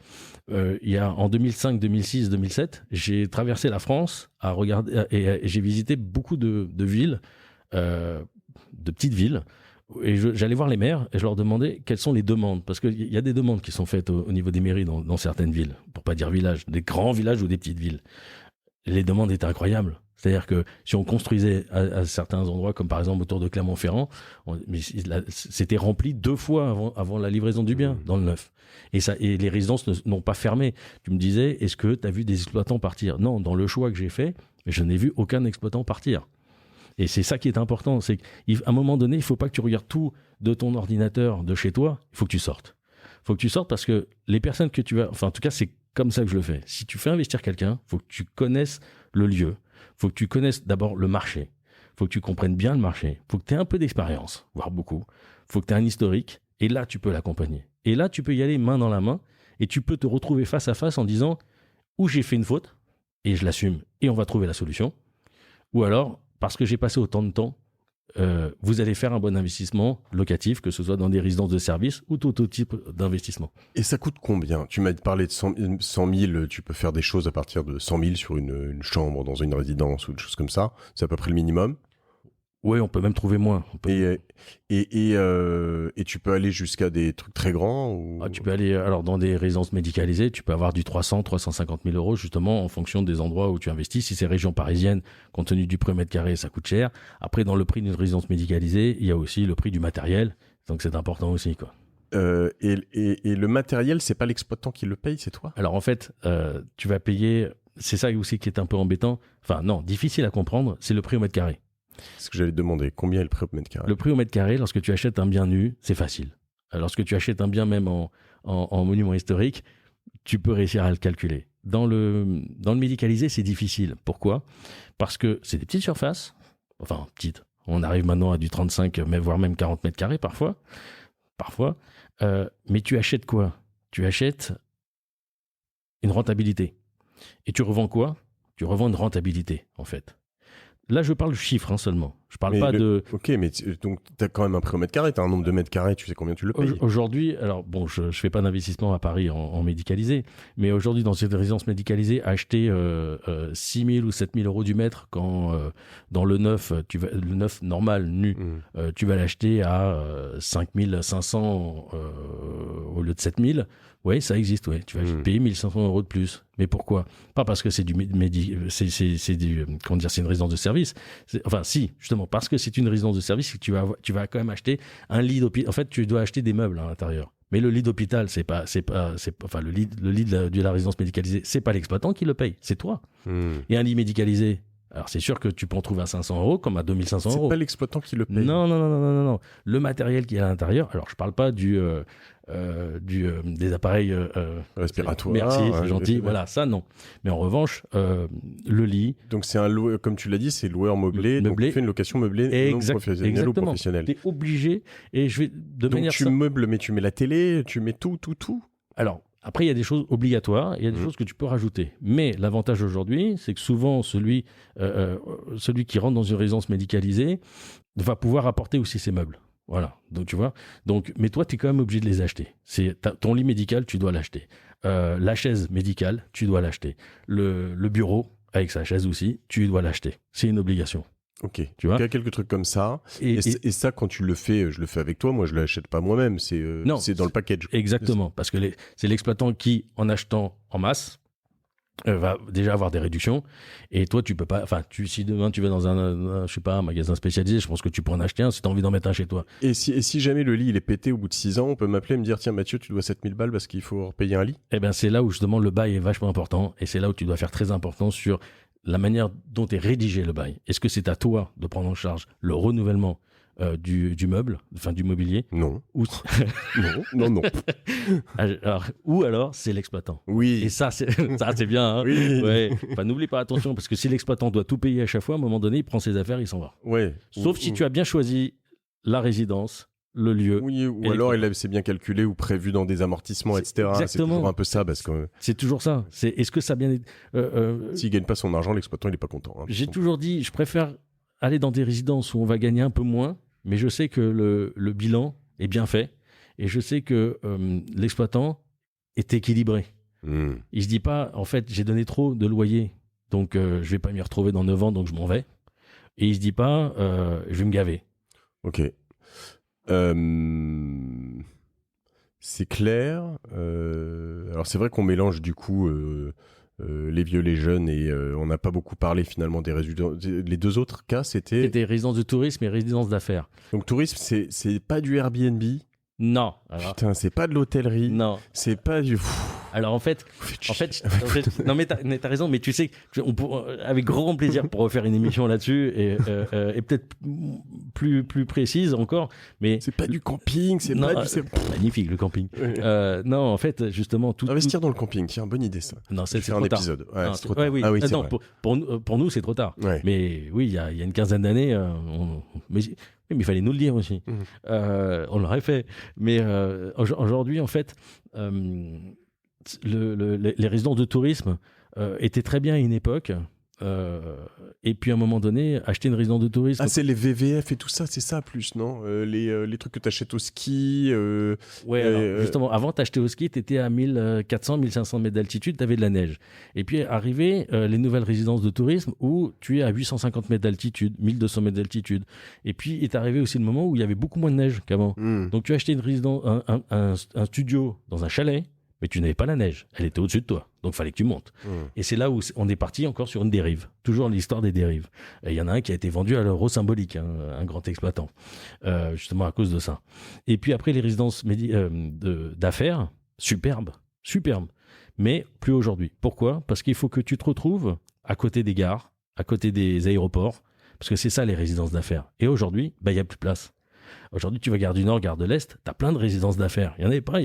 Il y a en 2005, 2006, 2007, j'ai traversé la France à regarder et j'ai visité beaucoup de villes, de petites villes. Et j'allais voir les maires et je leur demandais quelles sont les demandes. Parce qu'il y a des demandes qui sont faites au niveau des mairies dans certaines villes, pour pas dire villages, des grands villages ou des petites villes. Les demandes étaient incroyables. C'est-à-dire que si on construisait à certains endroits, comme par exemple autour de Clermont-Ferrand, c'était rempli 2 fois avant la livraison du bien dans le neuf. Et les résidences n'ont pas fermé. Tu me disais, est-ce que tu as vu des exploitants partir? Non, dans le choix que j'ai fait, je n'ai vu aucun exploitant partir. Et c'est ça qui est important, c'est qu'à un moment donné, il ne faut pas que tu regardes tout de ton ordinateur, de chez toi, il faut que tu sortes. Il faut que tu sortes parce que les personnes que tu vas... Enfin, en tout cas, c'est comme ça que je le fais. Si tu fais investir quelqu'un, il faut que tu connaisses le lieu, il faut que tu connaisses d'abord le marché, il faut que tu comprennes bien le marché, il faut que tu aies un peu d'expérience, voire beaucoup, il faut que tu aies un historique, et là, tu peux l'accompagner. Et là, tu peux y aller main dans la main, et tu peux te retrouver face à face en disant où j'ai fait une faute, et je l'assume, et on va trouver la solution, ou alors... parce que j'ai passé autant de temps, vous allez faire un bon investissement locatif, que ce soit dans des résidences de services ou tout autre type d'investissement. Et ça coûte combien? Tu m'as parlé de 100 000, tu peux faire des choses à partir de 100 000 sur une chambre dans une résidence ou des choses comme ça. C'est à peu près le minimum. Oui, on peut même trouver moins. Et tu peux aller jusqu'à des trucs très grands ou... Tu peux aller alors dans des résidences médicalisées, tu peux avoir du 350 000 euros justement en fonction des endroits où tu investis. Si c'est région parisienne, compte tenu du prix au mètre carré, ça coûte cher. Après, dans le prix d'une résidence médicalisée, il y a aussi le prix du matériel, donc c'est important aussi, quoi. Et le matériel, c'est pas l'exploitant qui le paye, c'est toi? Alors en fait, tu vas payer. C'est ça aussi qui est un peu embêtant. Enfin non, difficile à comprendre. C'est le prix au mètre carré. C'est ce que j'allais te demander. Combien est le prix au mètre carré? Le prix au mètre carré, lorsque tu achètes un bien nu, c'est facile. Lorsque tu achètes un bien même en monument historique, tu peux réussir à le calculer. Dans le médicalisé, c'est difficile. Pourquoi? Parce que c'est des petites surfaces. Enfin, petites. On arrive maintenant à du 35, voire même 40 mètres carrés parfois. Mais tu achètes quoi? Tu achètes une rentabilité. Et tu revends quoi? Tu revends une rentabilité, en fait. Là, je parle chiffres seulement. Je parle pas de... Ok, mais donc tu as quand même un prix au mètre carré, tu as un nombre de mètres carrés, tu sais combien tu le payes. Aujourd'hui, alors bon, je fais pas d'investissement à Paris en médicalisé, mais aujourd'hui, dans cette résidence médicalisée, acheter 6 000 ou 7 000 euros du mètre, quand dans le neuf, le neuf normal, nu, tu vas l'acheter à 5 500 au lieu de 7 000, oui, ça existe, ouais. Tu vas payer 1 500 euros de plus. Mais pourquoi? Pas parce que c'est c'est une résidence de service. Enfin, si, justement, parce que c'est une résidence de service, tu vas quand même acheter un lit d'hôpital. En fait, tu dois acheter des meubles à l'intérieur. Mais le lit d'hôpital, enfin, le lit de la résidence médicalisée, c'est pas l'exploitant qui le paye, c'est toi. Et un lit médicalisé, alors c'est sûr que tu peux en trouver à 500 euros comme à 2 500 euros. C'est pas l'exploitant qui le paye. Non. Le matériel qui est à l'intérieur, alors je parle pas des appareils respiratoires. Merci, c'est gentil. Voilà, ça non. Mais en revanche, le lit. Donc c'est un loueur, comme tu l'as dit, c'est loueur meublé. Donc tu fais une location meublée non professionnelle. Exactement. Ou professionnelle. T'es obligé. Et je vais de donc manière. Tu meubles, mais tu mets la télé, tu mets tout. Alors. Après, il y a des choses obligatoires, il y a des choses que tu peux rajouter. Mais l'avantage aujourd'hui, c'est que souvent, celui qui rentre dans une résidence médicalisée va pouvoir apporter aussi ses meubles. Voilà, donc tu vois. Mais toi, tu es quand même obligé de les acheter. Ton lit médical, tu dois l'acheter. La chaise médicale, tu dois l'acheter. Le bureau, avec sa chaise aussi, tu dois l'acheter. C'est une obligation. Ok. Tu vois, il y a quelques trucs comme ça. Et ça, quand tu le fais, je le fais avec toi. Moi, je l'achète pas moi-même. C'est dans le package. Exactement, parce que c'est l'exploitant qui, en achetant en masse, va déjà avoir des réductions. Et toi, tu peux pas. Enfin, si demain tu vas dans je sais pas, un magasin spécialisé, je pense que tu peux en acheter un si tu as envie d'en mettre un chez toi. Et si jamais le lit il est pété au bout de 6 ans, on peut m'appeler et me dire tiens Mathieu, tu dois 7000 balles parce qu'il faut repayer un lit. Eh bien, c'est là où justement le bail est vachement important. Et c'est là où tu dois faire très important sur la manière dont est rédigé le bail. Est-ce que c'est à toi de prendre en charge le renouvellement du meuble, enfin du mobilier? Non. Ou... non. Ou alors c'est l'exploitant. Oui. Et ça c'est bien. Hein. Oui. Ouais. Enfin, n'oublie pas, attention, parce que si l'exploitant doit tout payer à chaque fois, à un moment donné, il prend ses affaires, il s'en va. Ouais. Sauf si tu as bien choisi la résidence, le lieu. Oui, ou alors c'est bien calculé ou prévu dans des amortissements, etc. Exactement. C'est toujours un peu ça parce que. C'est toujours ça. Est-ce que ça a bien. S'il gagne pas son argent, l'exploitant il est pas content. Hein, j'ai toujours dit, je préfère aller dans des résidences où on va gagner un peu moins, mais je sais que le bilan est bien fait et je sais que l'exploitant est équilibré. Il se dit pas, en fait, j'ai donné trop de loyer, donc je vais pas m'y retrouver dans 9 ans, donc je m'en vais. Et il se dit pas, je vais me gaver. Ok. C'est clair. Alors c'est vrai qu'on mélange du coup les vieux, les jeunes, et on n'a pas beaucoup parlé finalement des résultats. Les deux autres cas, c'était résidence de tourisme et résidence d'affaires. Donc tourisme, c'est pas du Airbnb. Non. Alors... Putain, c'est pas de l'hôtellerie. Non. C'est pas du... Alors en fait, non mais t'as raison, mais tu sais, avec grand plaisir pour refaire une émission là-dessus et peut-être plus précise encore, mais c'est pas du camping, c'est magnifique le camping. Oui. Non, en fait, justement, investir dans le camping, tiens, bonne idée ça. Non, c'est faire un épisode. Ouais, c'est trop tard. Oui. Ah oui, non, pour nous, c'est trop tard. Ouais. Mais oui, il y a une quinzaine d'années, mais il fallait nous le dire aussi. On l'aurait fait. Mais aujourd'hui, en fait, les résidences de tourisme étaient très bien à une époque. Et puis à un moment donné, acheter une résidence de tourisme. Ah, c'est les VVF et tout ça, c'est ça plus, non les trucs que tu achètes au ski. Ouais, justement, avant t'achetais au ski, t'étais à 1400, 1500 mètres d'altitude, t'avais de la neige. Et puis arrivaient les nouvelles résidences de tourisme où tu es à 850 mètres d'altitude, 1200 mètres d'altitude. Et puis est arrivé aussi le moment où il y avait beaucoup moins de neige qu'avant. Donc tu achetais une résidence, un studio dans un chalet. Mais tu n'avais pas la neige, elle était au-dessus de toi, donc il fallait que tu montes. Et c'est là où on est parti encore sur une dérive, toujours l'histoire des dérives. Il y en a un qui a été vendu à l'euro symbolique, un grand exploitant, justement à cause de ça. Et puis après les résidences d'affaires, superbes, mais plus aujourd'hui. Pourquoi ? Parce qu'il faut que tu te retrouves à côté des gares, à côté des aéroports, parce que c'est ça les résidences d'affaires. Et aujourd'hui, il n'y a plus de place. Aujourd'hui, tu vas gare du Nord, gare de l'Est, tu as plein de résidences d'affaires. Il n'y en avait pas.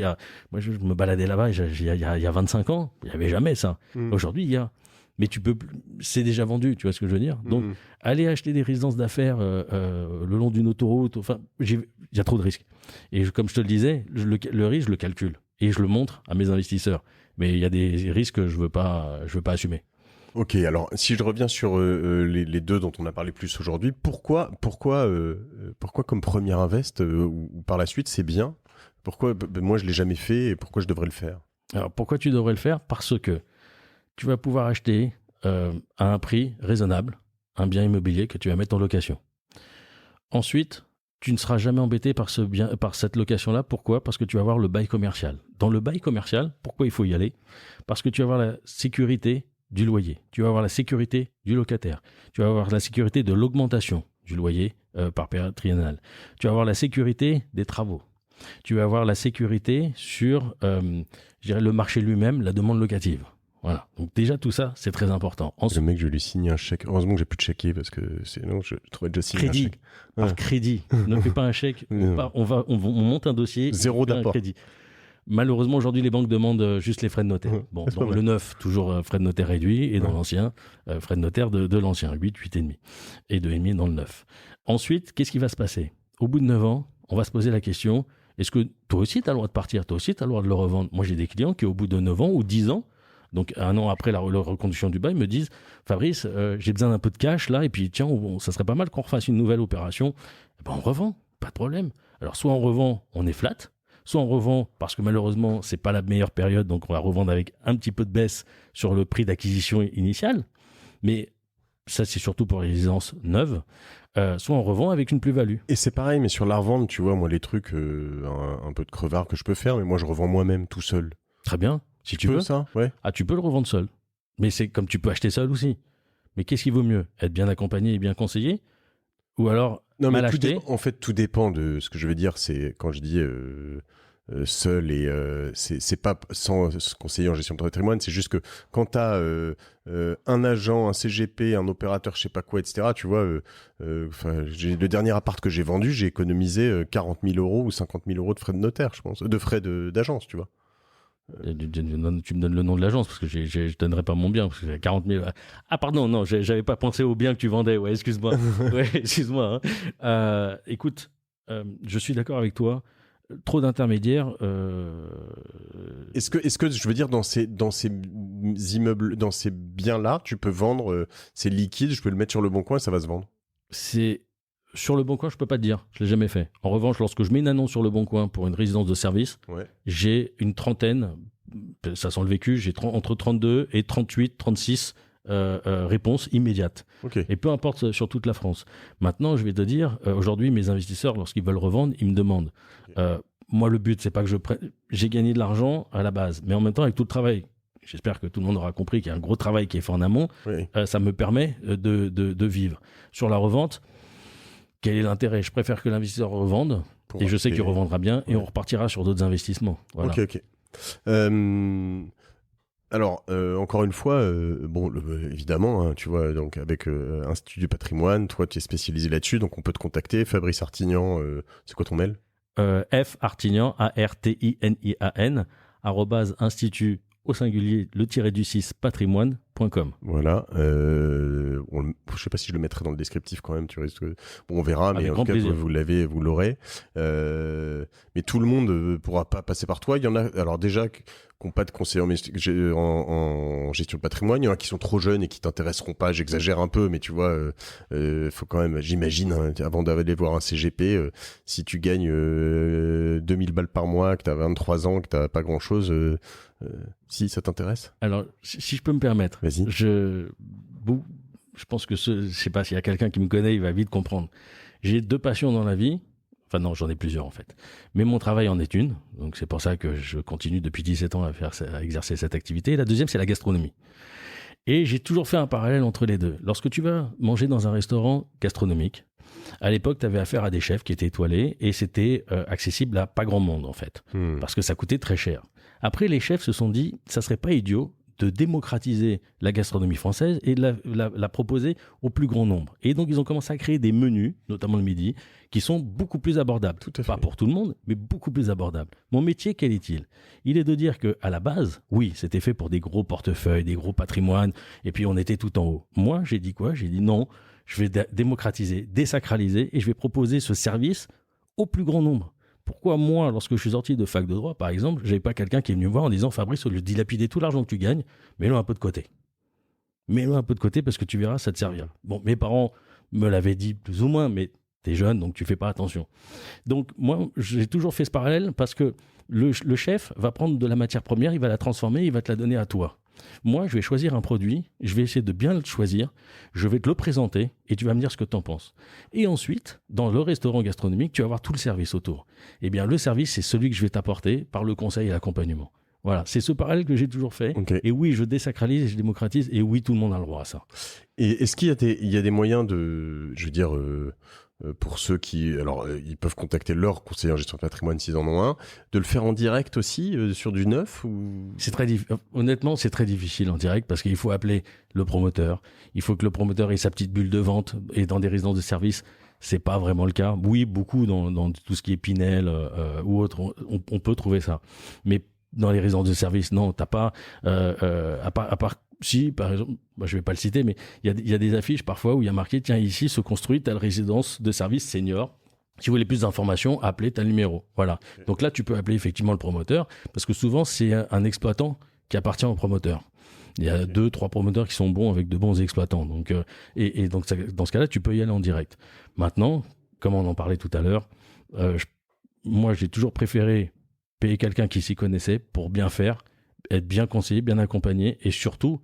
Moi, je me baladais là-bas il y a 25 ans. Il n'y avait jamais ça. Aujourd'hui, il y a. Mais tu peux, c'est déjà vendu, tu vois ce que je veux dire. Donc, aller acheter des résidences d'affaires le long d'une autoroute, enfin, il y a trop de risques. Et comme je te le disais, le risque, je le calcule. Et je le montre à mes investisseurs. Mais il y a des risques que je veux pas assumer. Ok, alors si je reviens sur les deux dont on a parlé plus aujourd'hui, pourquoi comme premier invest ou par la suite c'est bien ? Pourquoi moi je l'ai jamais fait et pourquoi je devrais le faire ? Alors pourquoi tu devrais le faire ? Parce que tu vas pouvoir acheter à un prix raisonnable un bien immobilier que tu vas mettre en location. Ensuite, tu ne seras jamais embêté par cette location-là. Pourquoi ? Parce que tu vas avoir le bail commercial. Dans le bail commercial, pourquoi il faut y aller ? Parce que tu vas avoir la sécurité du loyer, tu vas avoir la sécurité du locataire, tu vas avoir la sécurité de l'augmentation du loyer par période triennale, tu vas avoir la sécurité des travaux, tu vas avoir la sécurité sur le marché lui-même, la demande locative. Voilà. Donc déjà tout ça, c'est très important. Le mec, je lui signe un chèque. Heureusement que j'ai plus de chéquier parce que sinon je trouvais déjà signé un chèque. Par crédit. Ne fais pas un chèque. On monte un dossier. Zéro d'apport. Malheureusement, aujourd'hui, les banques demandent juste les frais de notaire. Bon, dans le neuf, toujours frais de notaire réduits, et dans l'ancien, frais de notaire de l'ancien, 8,5. Et 2,5 dans le neuf. Ensuite, qu'est-ce qui va se passer ? Au bout de 9 ans, on va se poser la question, est-ce que toi aussi, tu as le droit de partir ? Toi aussi, tu as le droit de le revendre ? Moi, j'ai des clients qui, au bout de 9 ans ou 10 ans, donc 1 an après la reconduction du bail, me disent « Fabrice, j'ai besoin d'un peu de cash là, et puis tiens, ça serait pas mal qu'on refasse une nouvelle opération. » On revend, pas de problème. Alors, soit on revend, on est flat, soit on revend parce que malheureusement, c'est pas la meilleure période, donc on va revendre avec un petit peu de baisse sur le prix d'acquisition initial. Mais ça c'est surtout pour les résidences neuves, soit on revend avec une plus-value. Et c'est pareil, mais sur la revente, tu vois, moi, les trucs, un peu de crevard que je peux faire, mais moi, je revends moi-même tout seul. Très bien, si tu peux veux. ça, ouais. Ah, tu peux le revendre seul. Mais c'est comme tu peux acheter seul aussi. Mais qu'est-ce qui vaut mieux? Être bien accompagné et bien conseillé? Ou alors Non, mal mais acheté? en fait, tout dépend de ce que je veux dire. C'est quand je dis seul et c'est pas sans conseiller en gestion de patrimoine, c'est juste que quand tu as un agent, un CGP, un opérateur, je sais pas quoi, etc., tu vois, le dernier appart que j'ai vendu, j'ai économisé 40 000 euros ou 50 000 euros de frais de notaire, je pense, de frais d'agence, tu vois. Tu me donnes le nom de l'agence parce que je donnerai pas mon bien parce que j'ai 40 000. Ah pardon, non, j'avais pas pensé au bien que tu vendais. Ouais, excuse-moi. Ouais, excuse-moi. Hein. Écoute, je suis d'accord avec toi. Trop d'intermédiaires. Est-ce que je veux dire dans ces immeubles, dans ces biens-là, tu peux vendre, c'est liquide, je peux le mettre sur le bon coin et ça va se vendre. C'est sur le bon coin, je peux pas te dire. Je l'ai jamais fait. En revanche, lorsque je mets une annonce sur le bon coin pour une résidence de service, Ouais. j'ai une trentaine. Ça sent le vécu. J'ai entre 32 et 38, 36 réponses immédiates. Okay. Et peu importe sur toute la France. Maintenant, je vais te dire, aujourd'hui, mes investisseurs, lorsqu'ils veulent revendre, ils me demandent. Moi, le but, c'est pas que j'ai gagné de l'argent à la base, mais en même temps, avec tout le travail, j'espère que tout le monde aura compris qu'il y a un gros travail qui est fait en amont, oui. Ça me permet de vivre. Sur la revente, quel est l'intérêt? Je préfère que l'investisseur revende, et je sais qu'il revendra bien, et on repartira sur d'autres investissements. Voilà. Ok. Alors, encore une fois, évidemment, hein, tu vois, donc avec Institut du patrimoine, toi, tu es spécialisé là-dessus, donc on peut te contacter. Fabrice Artignan, c'est quoi ton mail? F Artignan, ARTINIAN, @institut au singulier le-du-6 patrimoine.com. Voilà. Je sais pas si je le mettrai dans le descriptif quand même. Tu risques. Bon, on verra, mais en tout cas, vous l'aurez. Mais tout le monde pourra pas passer par toi. Il y en a. Alors déjà, qui n'ont pas de conseiller en gestion de patrimoine. Il y en a qui sont trop jeunes et qui t'intéresseront pas. J'exagère un peu, mais tu vois, faut quand même. J'imagine, hein, avant d'aller voir un CGP, si tu gagnes 2000 balles par mois, que t'as 23 ans, que t'as pas grand chose. Si ça t'intéresse. Alors, si je peux me permettre, vas-y. Je pense que je sais pas s'il y a quelqu'un qui me connaît, il va vite comprendre. J'ai 2 passions dans la vie. Enfin non, j'en ai plusieurs en fait. Mais mon travail en est une. Donc c'est pour ça que je continue depuis 17 ans à exercer cette activité. Et la deuxième, c'est la gastronomie. Et j'ai toujours fait un parallèle entre les deux. Lorsque tu vas manger dans un restaurant gastronomique, à l'époque, tu avais affaire à des chefs qui étaient étoilés et c'était accessible à pas grand monde en fait, parce que ça coûtait très cher. Après, les chefs se sont dit, ça serait pas idiot de démocratiser la gastronomie française et de la proposer au plus grand nombre. Et donc, ils ont commencé à créer des menus, notamment le midi, qui sont beaucoup plus abordables. Tout à fait. Pas pour tout le monde, mais beaucoup plus abordables. Mon métier, quel est-il? Il est de dire que, à la base, oui, c'était fait pour des gros portefeuilles, des gros patrimoines, et puis on était tout en haut. Moi, j'ai dit quoi? J'ai dit non, je vais démocratiser, désacraliser, et je vais proposer ce service au plus grand nombre. Pourquoi moi, lorsque je suis sorti de fac de droit, par exemple, j'avais pas quelqu'un qui est venu me voir en disant « Fabrice, au lieu de dilapider tout l'argent que tu gagnes, mets-le un peu de côté. Mets-le un peu de côté parce que tu verras, ça te servira. » Bon, mes parents me l'avaient dit plus ou moins, mais t'es jeune, donc tu fais pas attention. Donc moi, j'ai toujours fait ce parallèle parce que le chef va prendre de la matière première, il va la transformer, il va te la donner à toi. Moi, je vais choisir un produit, je vais essayer de bien le choisir, je vais te le présenter et tu vas me dire ce que tu en penses. Et ensuite, dans le restaurant gastronomique, tu vas avoir tout le service autour. Eh bien, le service, c'est celui que je vais t'apporter par le conseil et l'accompagnement. Voilà, c'est ce parallèle que j'ai toujours fait. Okay. Et oui, je désacralise et je démocratise. Et oui, tout le monde a le droit à ça. Et est-ce qu'il y a des moyens de, je veux dire, pour ceux qui, alors ils peuvent contacter leur conseiller en gestion de patrimoine s'ils en ont un, de le faire en direct aussi sur du neuf ou... Honnêtement, c'est très difficile en direct parce qu'il faut appeler le promoteur. Il faut que le promoteur ait sa petite bulle de vente et dans des résidences de service. C'est pas vraiment le cas. Oui, beaucoup dans tout ce qui est Pinel ou autre, on peut trouver ça. Mais dans les résidences de service, non, t'as pas, à part si, par exemple, je vais pas le citer, mais il y a des affiches parfois où il y a marqué, tiens, ici se construit telle résidence de service senior. Si vous voulez plus d'informations, appelez tel numéro. Voilà. Okay. Donc là, tu peux appeler effectivement le promoteur, parce que souvent, c'est un exploitant qui appartient au promoteur. Il y a 2-3 promoteurs qui sont bons avec de bons exploitants. Donc, et donc dans ce cas-là, tu peux y aller en direct. Maintenant, comme on en parlait tout à l'heure, moi, j'ai toujours préféré payer quelqu'un qui s'y connaissait pour bien faire, être bien conseillé, bien accompagné, et surtout,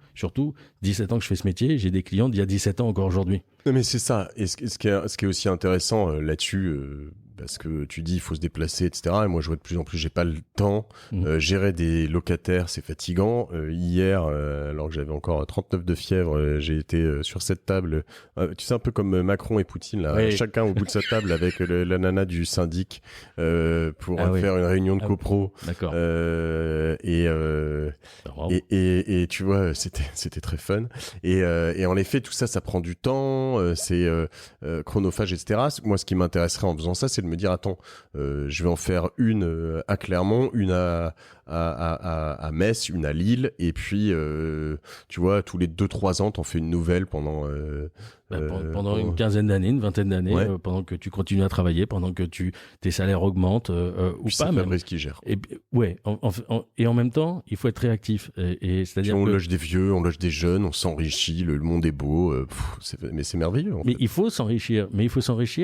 17 ans que je fais ce métier, j'ai des clients d'il y a 17 ans encore aujourd'hui. Non, mais c'est ça. Et ce qui est aussi intéressant là-dessus, parce que tu dis il faut se déplacer, etc. Et moi, je vois de plus en plus, j'ai pas le temps. Gérer des locataires, c'est fatigant. Hier, alors que j'avais encore 39 de fièvre, j'ai été sur cette table. Tu sais, un peu comme Macron et Poutine, là, Oui. chacun au bout de sa table avec la nana du syndic pour faire une réunion de copro. D'accord. Et tu vois, c'était très fun. Et en effet, tout ça prend du temps, c'est chronophage, etc. Moi, ce qui m'intéresserait en faisant ça, c'est de me dire, attends, je vais en faire une à Clermont, une à Metz, une à Lille, et puis, tu vois, tous les 2-3 ans, t'en fais une nouvelle pendant pendant une quinzaine d'années, une vingtaine d'années, ouais. Pendant que tu continues à travailler, pendant que tes salaires augmentent, ou puis pas c'est même. Fabrice qui gère. Et, ouais, et en même temps, il faut être réactif. Et c'est-à-dire on que... loge des vieux, on loge des jeunes, on s'enrichit, le monde est beau, mais c'est merveilleux. Mais il faut s'enrichir.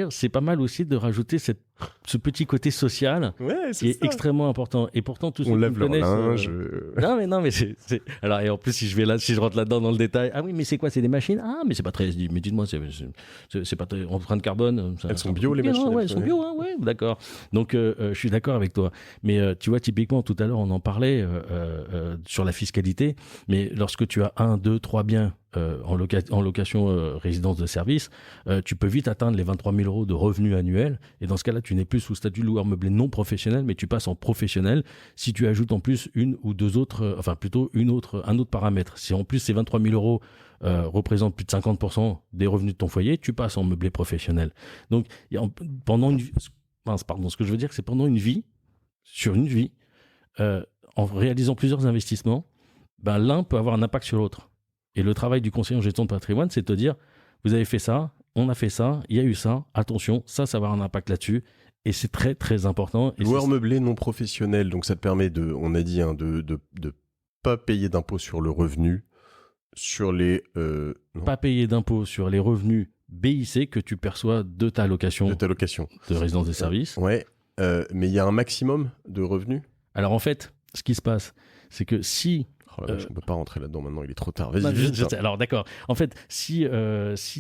C'est pas mal aussi de rajouter ce petit côté social qui est extrêmement important. Et pourtant, tous ceux qui me connaissent... On lave leur linge. Non, mais c'est... Alors, et en plus, si je rentre là-dedans dans le détail, ah oui, mais c'est quoi? C'est des machines? Ah, mais c'est pas très... Mais dites-moi, c'est pas très empreinte carbone? Elles sont bio, les machines? Ouais, elles sont bio, hein, ouais, d'accord. Donc, je suis d'accord avec toi. Mais tu vois, typiquement, tout à l'heure, on en parlait sur la fiscalité. Mais lorsque tu as 1, 2, 3 biens en location résidence de service, tu peux vite atteindre les 23 000 euros de revenus annuels. Et dans ce cas-là, tu n'es plus sous statut de loueur meublé non professionnel, mais tu passes en professionnel si tu ajoutes en plus une ou deux autres, un autre paramètre. Si en plus ces 23 000 euros représentent plus de 50% des revenus de ton foyer, tu passes en meublé professionnel. Donc, ce que je veux dire, c'est pendant une vie, en réalisant plusieurs investissements, l'un peut avoir un impact sur l'autre. Et le travail du conseiller en gestion de patrimoine, c'est de te dire, vous avez fait ça, on a fait ça, il y a eu ça, attention, ça va avoir un impact là-dessus. Et c'est très, très important. Loueur meublé non professionnel, donc ça te permet on a dit, de pas payer d'impôt sur le revenu, sur les... Pas payer d'impôt sur les revenus BIC que tu perçois de ta location. De résidence de service. Ouais, mais il y a un maximum de revenus. Alors en fait, ce qui se passe, c'est que si... on ne peut pas rentrer là-dedans maintenant, il est trop tard. Vas-y, vite. Alors d'accord. En fait, si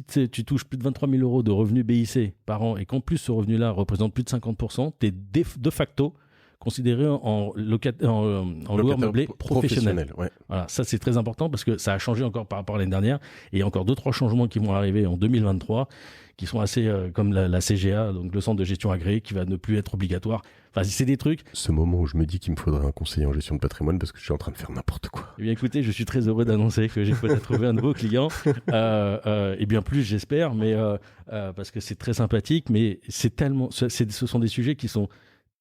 tu touches plus de 23 000 euros de revenus BIC par an et qu'en plus ce revenu-là représente plus de 50%, tu es de facto considéré en loueur meublé professionnel. Ouais. Voilà, ça c'est très important parce que ça a changé encore par rapport à l'année dernière et il y a encore 2-3 changements qui vont arriver en 2023 qui sont assez comme la CGA, donc le centre de gestion agréé qui va ne plus être obligatoire. Enfin, c'est des trucs. Ce moment où je me dis qu'il me faudrait un conseiller en gestion de patrimoine parce que je suis en train de faire n'importe quoi. Eh bien, écoutez, je suis très heureux d'annoncer que j'ai peut-être trouvé un nouveau client. Et bien plus, j'espère, mais parce que c'est très sympathique, mais ce sont des sujets qui sont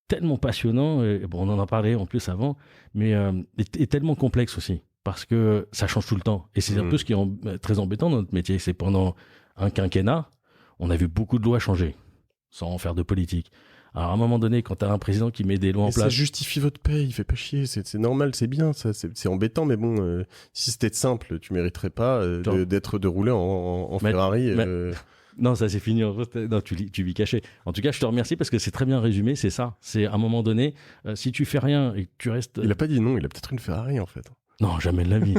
tellement passionnants. Et, on en a parlé en plus avant, mais et tellement complexes aussi parce que ça change tout le temps. Et c'est un peu ce qui est très embêtant dans notre métier. C'est pendant un quinquennat, on a vu beaucoup de lois changer, sans en faire de politique. Alors à un moment donné, quand tu as un président qui met des lois en place... Ça justifie votre paye, il fait pas chier, c'est normal, c'est bien, ça, c'est embêtant, mais bon, si c'était simple, tu mériterais pas de rouler en Ferrari. Non, ça c'est fini. Non, tu vis caché. En tout cas, je te remercie parce que c'est très bien résumé, c'est ça. C'est à un moment donné, si tu fais rien et que tu restes... Il a pas dit non, il a peut-être une Ferrari en fait. Non, jamais de la vie.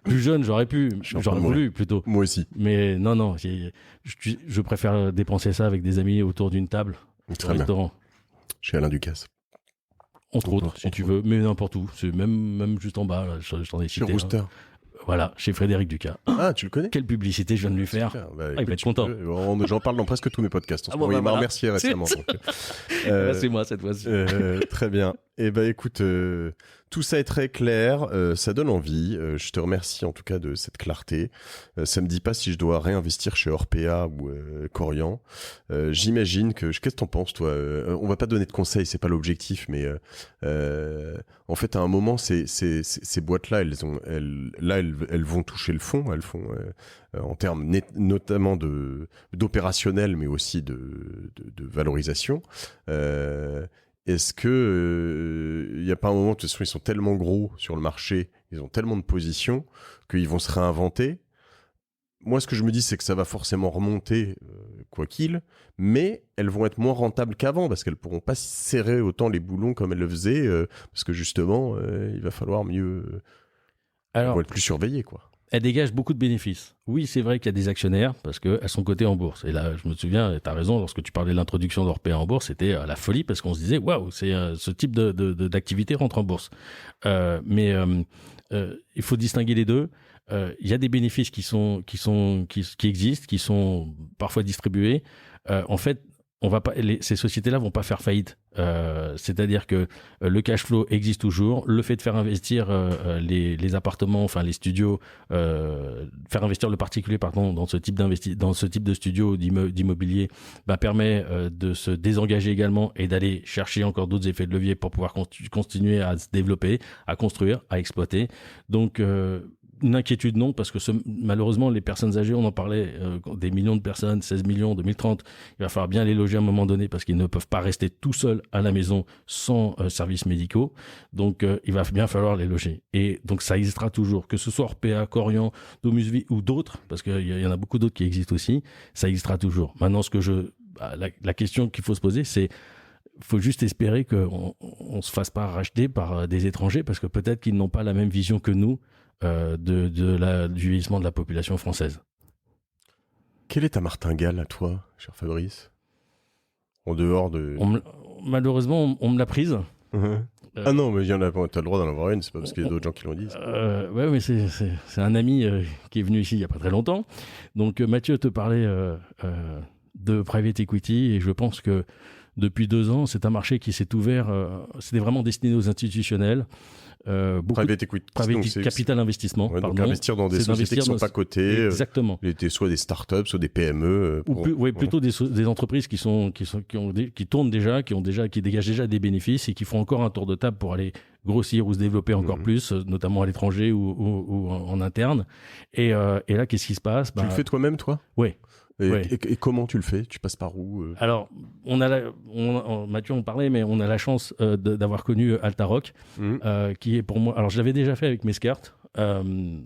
Plus jeune, j'aurais voulu plutôt. Moi aussi. Mais non, je préfère dépenser ça avec des amis autour d'une table au restaurant. Chez Alain Ducasse. Entre autres, si tu veux, mais n'importe où. C'est même juste en bas, là, je t'en ai cité. Chez Rooster. Voilà, chez Frédéric Ducas. Ah, tu le connais? Quelle publicité je viens de lui faire. Il va être content. J'en parle dans presque tous mes podcasts. Il m'a remercié récemment. C'est moi cette fois-ci. Très bien. Eh ben écoute, tout ça est très clair, ça donne envie. Je te remercie en tout cas de cette clarté. Ça me dit pas si je dois réinvestir chez Orpea ou Corian. J'imagine que... Qu'est-ce que t'en penses toi? On va pas donner de conseils, c'est pas l'objectif, mais en fait à un moment ces boîtes-là, elles vont toucher le fond. Elles font en termes notamment d'opérationnel, mais aussi de valorisation. Est-ce que y a pas un moment, de toute façon, ils sont tellement gros sur le marché, ils ont tellement de positions qu'ils vont se réinventer moi, ce que je me dis, c'est que ça va forcément remonter, quoi qu'il, mais elles vont être moins rentables qu'avant, parce qu'elles pourront pas serrer autant les boulons comme elles le faisaient, parce que justement, il va falloir mieux... elles vont être plus surveillées, quoi. Elle dégage beaucoup de bénéfices. Oui, c'est vrai qu'il y a des actionnaires parce qu'elles sont cotées en bourse. Et là, je me souviens, tu as raison, lorsque tu parlais de l'introduction d'Orpea en bourse, c'était la folie parce qu'on se disait, waouh, ce type d'activité rentre en bourse. Mais il faut distinguer les deux. Il y a des bénéfices qui existent, qui sont parfois distribués. En fait, ces sociétés-là vont pas faire faillite. C'est-à-dire que le cash flow existe toujours. Le fait de faire investir les appartements, enfin les studios, faire investir le particulier, pardon, dans ce type de studio d'immobilier, permet de se désengager également et d'aller chercher encore d'autres effets de levier pour pouvoir continuer à se développer, à construire, à exploiter. Donc une inquiétude, non, parce que malheureusement, les personnes âgées, on en parlait, des millions de personnes, 16 millions, 2030, il va falloir bien les loger à un moment donné parce qu'ils ne peuvent pas rester tout seuls à la maison sans services médicaux. Donc, il va bien falloir les loger. Et donc, ça existera toujours, que ce soit Orpea, Corian, Domusvie ou d'autres, parce qu'il y en a beaucoup d'autres qui existent aussi, ça existera toujours. Maintenant, la question qu'il faut se poser, c'est faut juste espérer qu'on ne se fasse pas racheter par des étrangers parce que peut-être qu'ils n'ont pas la même vision que nous du vieillissement de la population française. Quelle est ta martingale à toi, cher Fabrice ? En dehors de... Malheureusement, on me l'a prise. Ah non, mais il y en a pas, t'as le droit d'en avoir une, c'est pas parce qu'il y a d'autres gens qui l'ont dit. Ouais, mais c'est un ami qui est venu ici il y a pas très longtemps. Donc Mathieu te parlait de private equity et je pense que depuis 2 ans, c'est un marché qui s'est ouvert, c'était vraiment destiné aux institutionnels. Private equity, capital investissement. Ouais, donc investir dans des sociétés qui ne sont pas cotées. Exactement. Soit des startups, soit des PME. Plutôt des entreprises qui tournent déjà, qui dégagent déjà des bénéfices et qui font encore un tour de table pour aller grossir ou se développer encore plus, notamment à l'étranger ou en interne. Et là, qu'est-ce qui se passe ? Tu le fais toi-même, toi ? Oui. Et comment tu le fais ? Tu passes par où ? Alors, Mathieu en parlait, mais on a la chance d'avoir connu Altaroc, qui est pour moi... Alors, je l'avais déjà fait avec Mesquert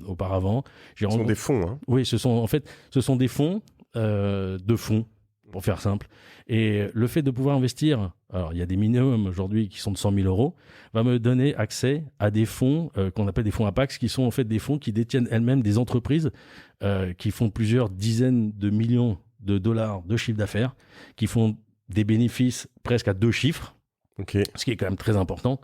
auparavant. Ce sont des fonds, hein ? Oui, ce sont des fonds de fonds, pour faire simple. Et le fait de pouvoir investir, alors il y a des minimums aujourd'hui qui sont de 100 000 euros, va me donner accès à des fonds qu'on appelle des fonds Apax, qui sont en fait des fonds qui détiennent elles-mêmes des entreprises qui font plusieurs dizaines de millions de dollars de chiffre d'affaires, qui font des bénéfices presque à 2 chiffres, ce qui est quand même très important.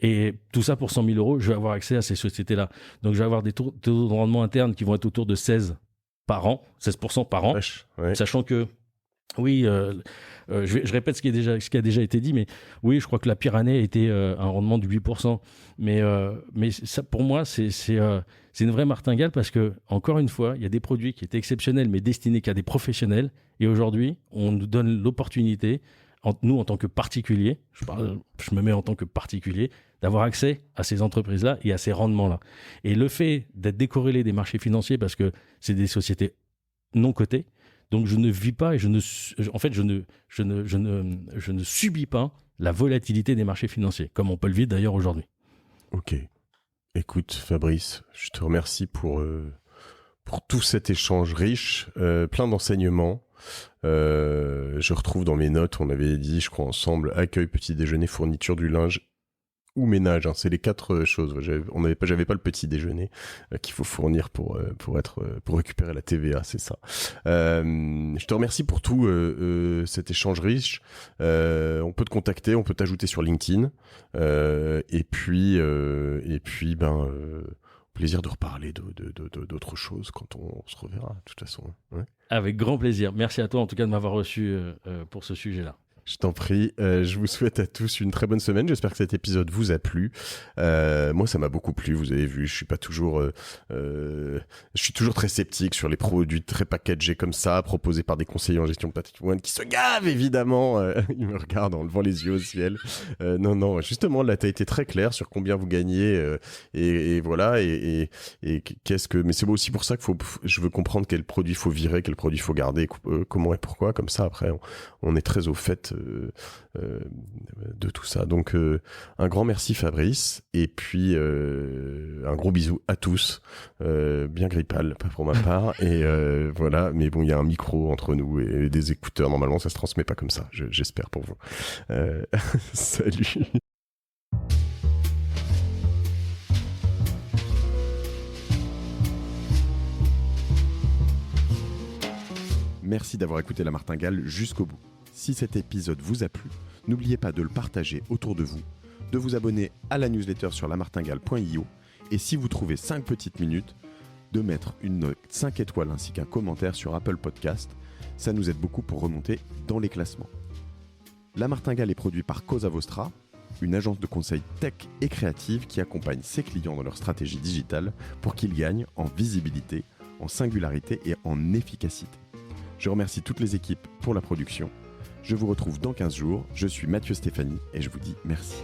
Et tout ça pour 100 000 euros, je vais avoir accès à ces sociétés-là. Donc je vais avoir des taux de rendement interne qui vont être autour de 16% par an, sachant que oui, je répète ce qui a déjà été dit, mais oui, je crois que la pire année a été un rendement de 8%. Mais ça, pour moi, c'est une vraie martingale parce que, encore une fois, il y a des produits qui étaient exceptionnels, mais destinés qu'à des professionnels. Et aujourd'hui, on nous donne l'opportunité, nous, en tant que particuliers, je me mets en tant que particulier, d'avoir accès à ces entreprises-là et à ces rendements-là. Et le fait d'être décorrélé des marchés financiers, parce que c'est des sociétés non cotées, donc je ne vis pas et je ne subis pas la volatilité des marchés financiers, comme on peut le vivre d'ailleurs aujourd'hui. Ok. Écoute, Fabrice, je te remercie pour tout cet échange riche, plein d'enseignements. Je retrouve dans mes notes, on avait dit, je crois ensemble, accueil, petit déjeuner, fourniture du linge ou ménage, hein, c'est les 4 choses. J'avais pas le petit déjeuner qu'il faut fournir pour récupérer la TVA, c'est ça. Je te remercie pour tout cet échange riche. On peut te contacter, on peut t'ajouter sur LinkedIn, et puis plaisir de reparler d'autres choses quand on se reverra, de toute façon. Ouais. Avec grand plaisir. Merci à toi en tout cas de m'avoir reçu pour ce sujet-là. Je t'en prie. Je vous souhaite à tous une très bonne semaine. J'espère que cet épisode vous a plu. Moi, ça m'a beaucoup plu. Vous avez vu, je suis toujours très sceptique sur les produits très packagés comme ça, proposés par des conseillers en gestion de patrimoine qui se gavent évidemment. Ils me regardent en levant les yeux au ciel. Non. Justement, là, t'as été très clair sur combien vous gagnez et voilà. Et qu'est-ce que. Mais c'est aussi pour ça que je veux comprendre quel produit faut virer, quel produit faut garder, comment et pourquoi. Comme ça, après, on est très au fait de tout ça. Donc un grand merci Fabrice, et puis un gros bisou à tous, bien grippal pour ma part, et voilà, mais bon, il y a un micro entre nous et des écouteurs, normalement ça se transmet pas comme ça, j'espère pour vous. Salut. Merci d'avoir écouté La Martingale jusqu'au bout. Si cet épisode vous a plu, n'oubliez pas de le partager autour de vous, de vous abonner à la newsletter sur lamartingale.io, et si vous trouvez 5 petites minutes, de mettre une note 5 étoiles ainsi qu'un commentaire sur Apple Podcast. Ça nous aide beaucoup pour remonter dans les classements. La Martingale est produit par Cosa Vostra, une agence de conseil tech et créative qui accompagne ses clients dans leur stratégie digitale pour qu'ils gagnent en visibilité, en singularité et en efficacité. Je remercie toutes les équipes pour la production. Je vous retrouve dans 15 jours. Je suis Mathieu Stéphanie et je vous dis merci.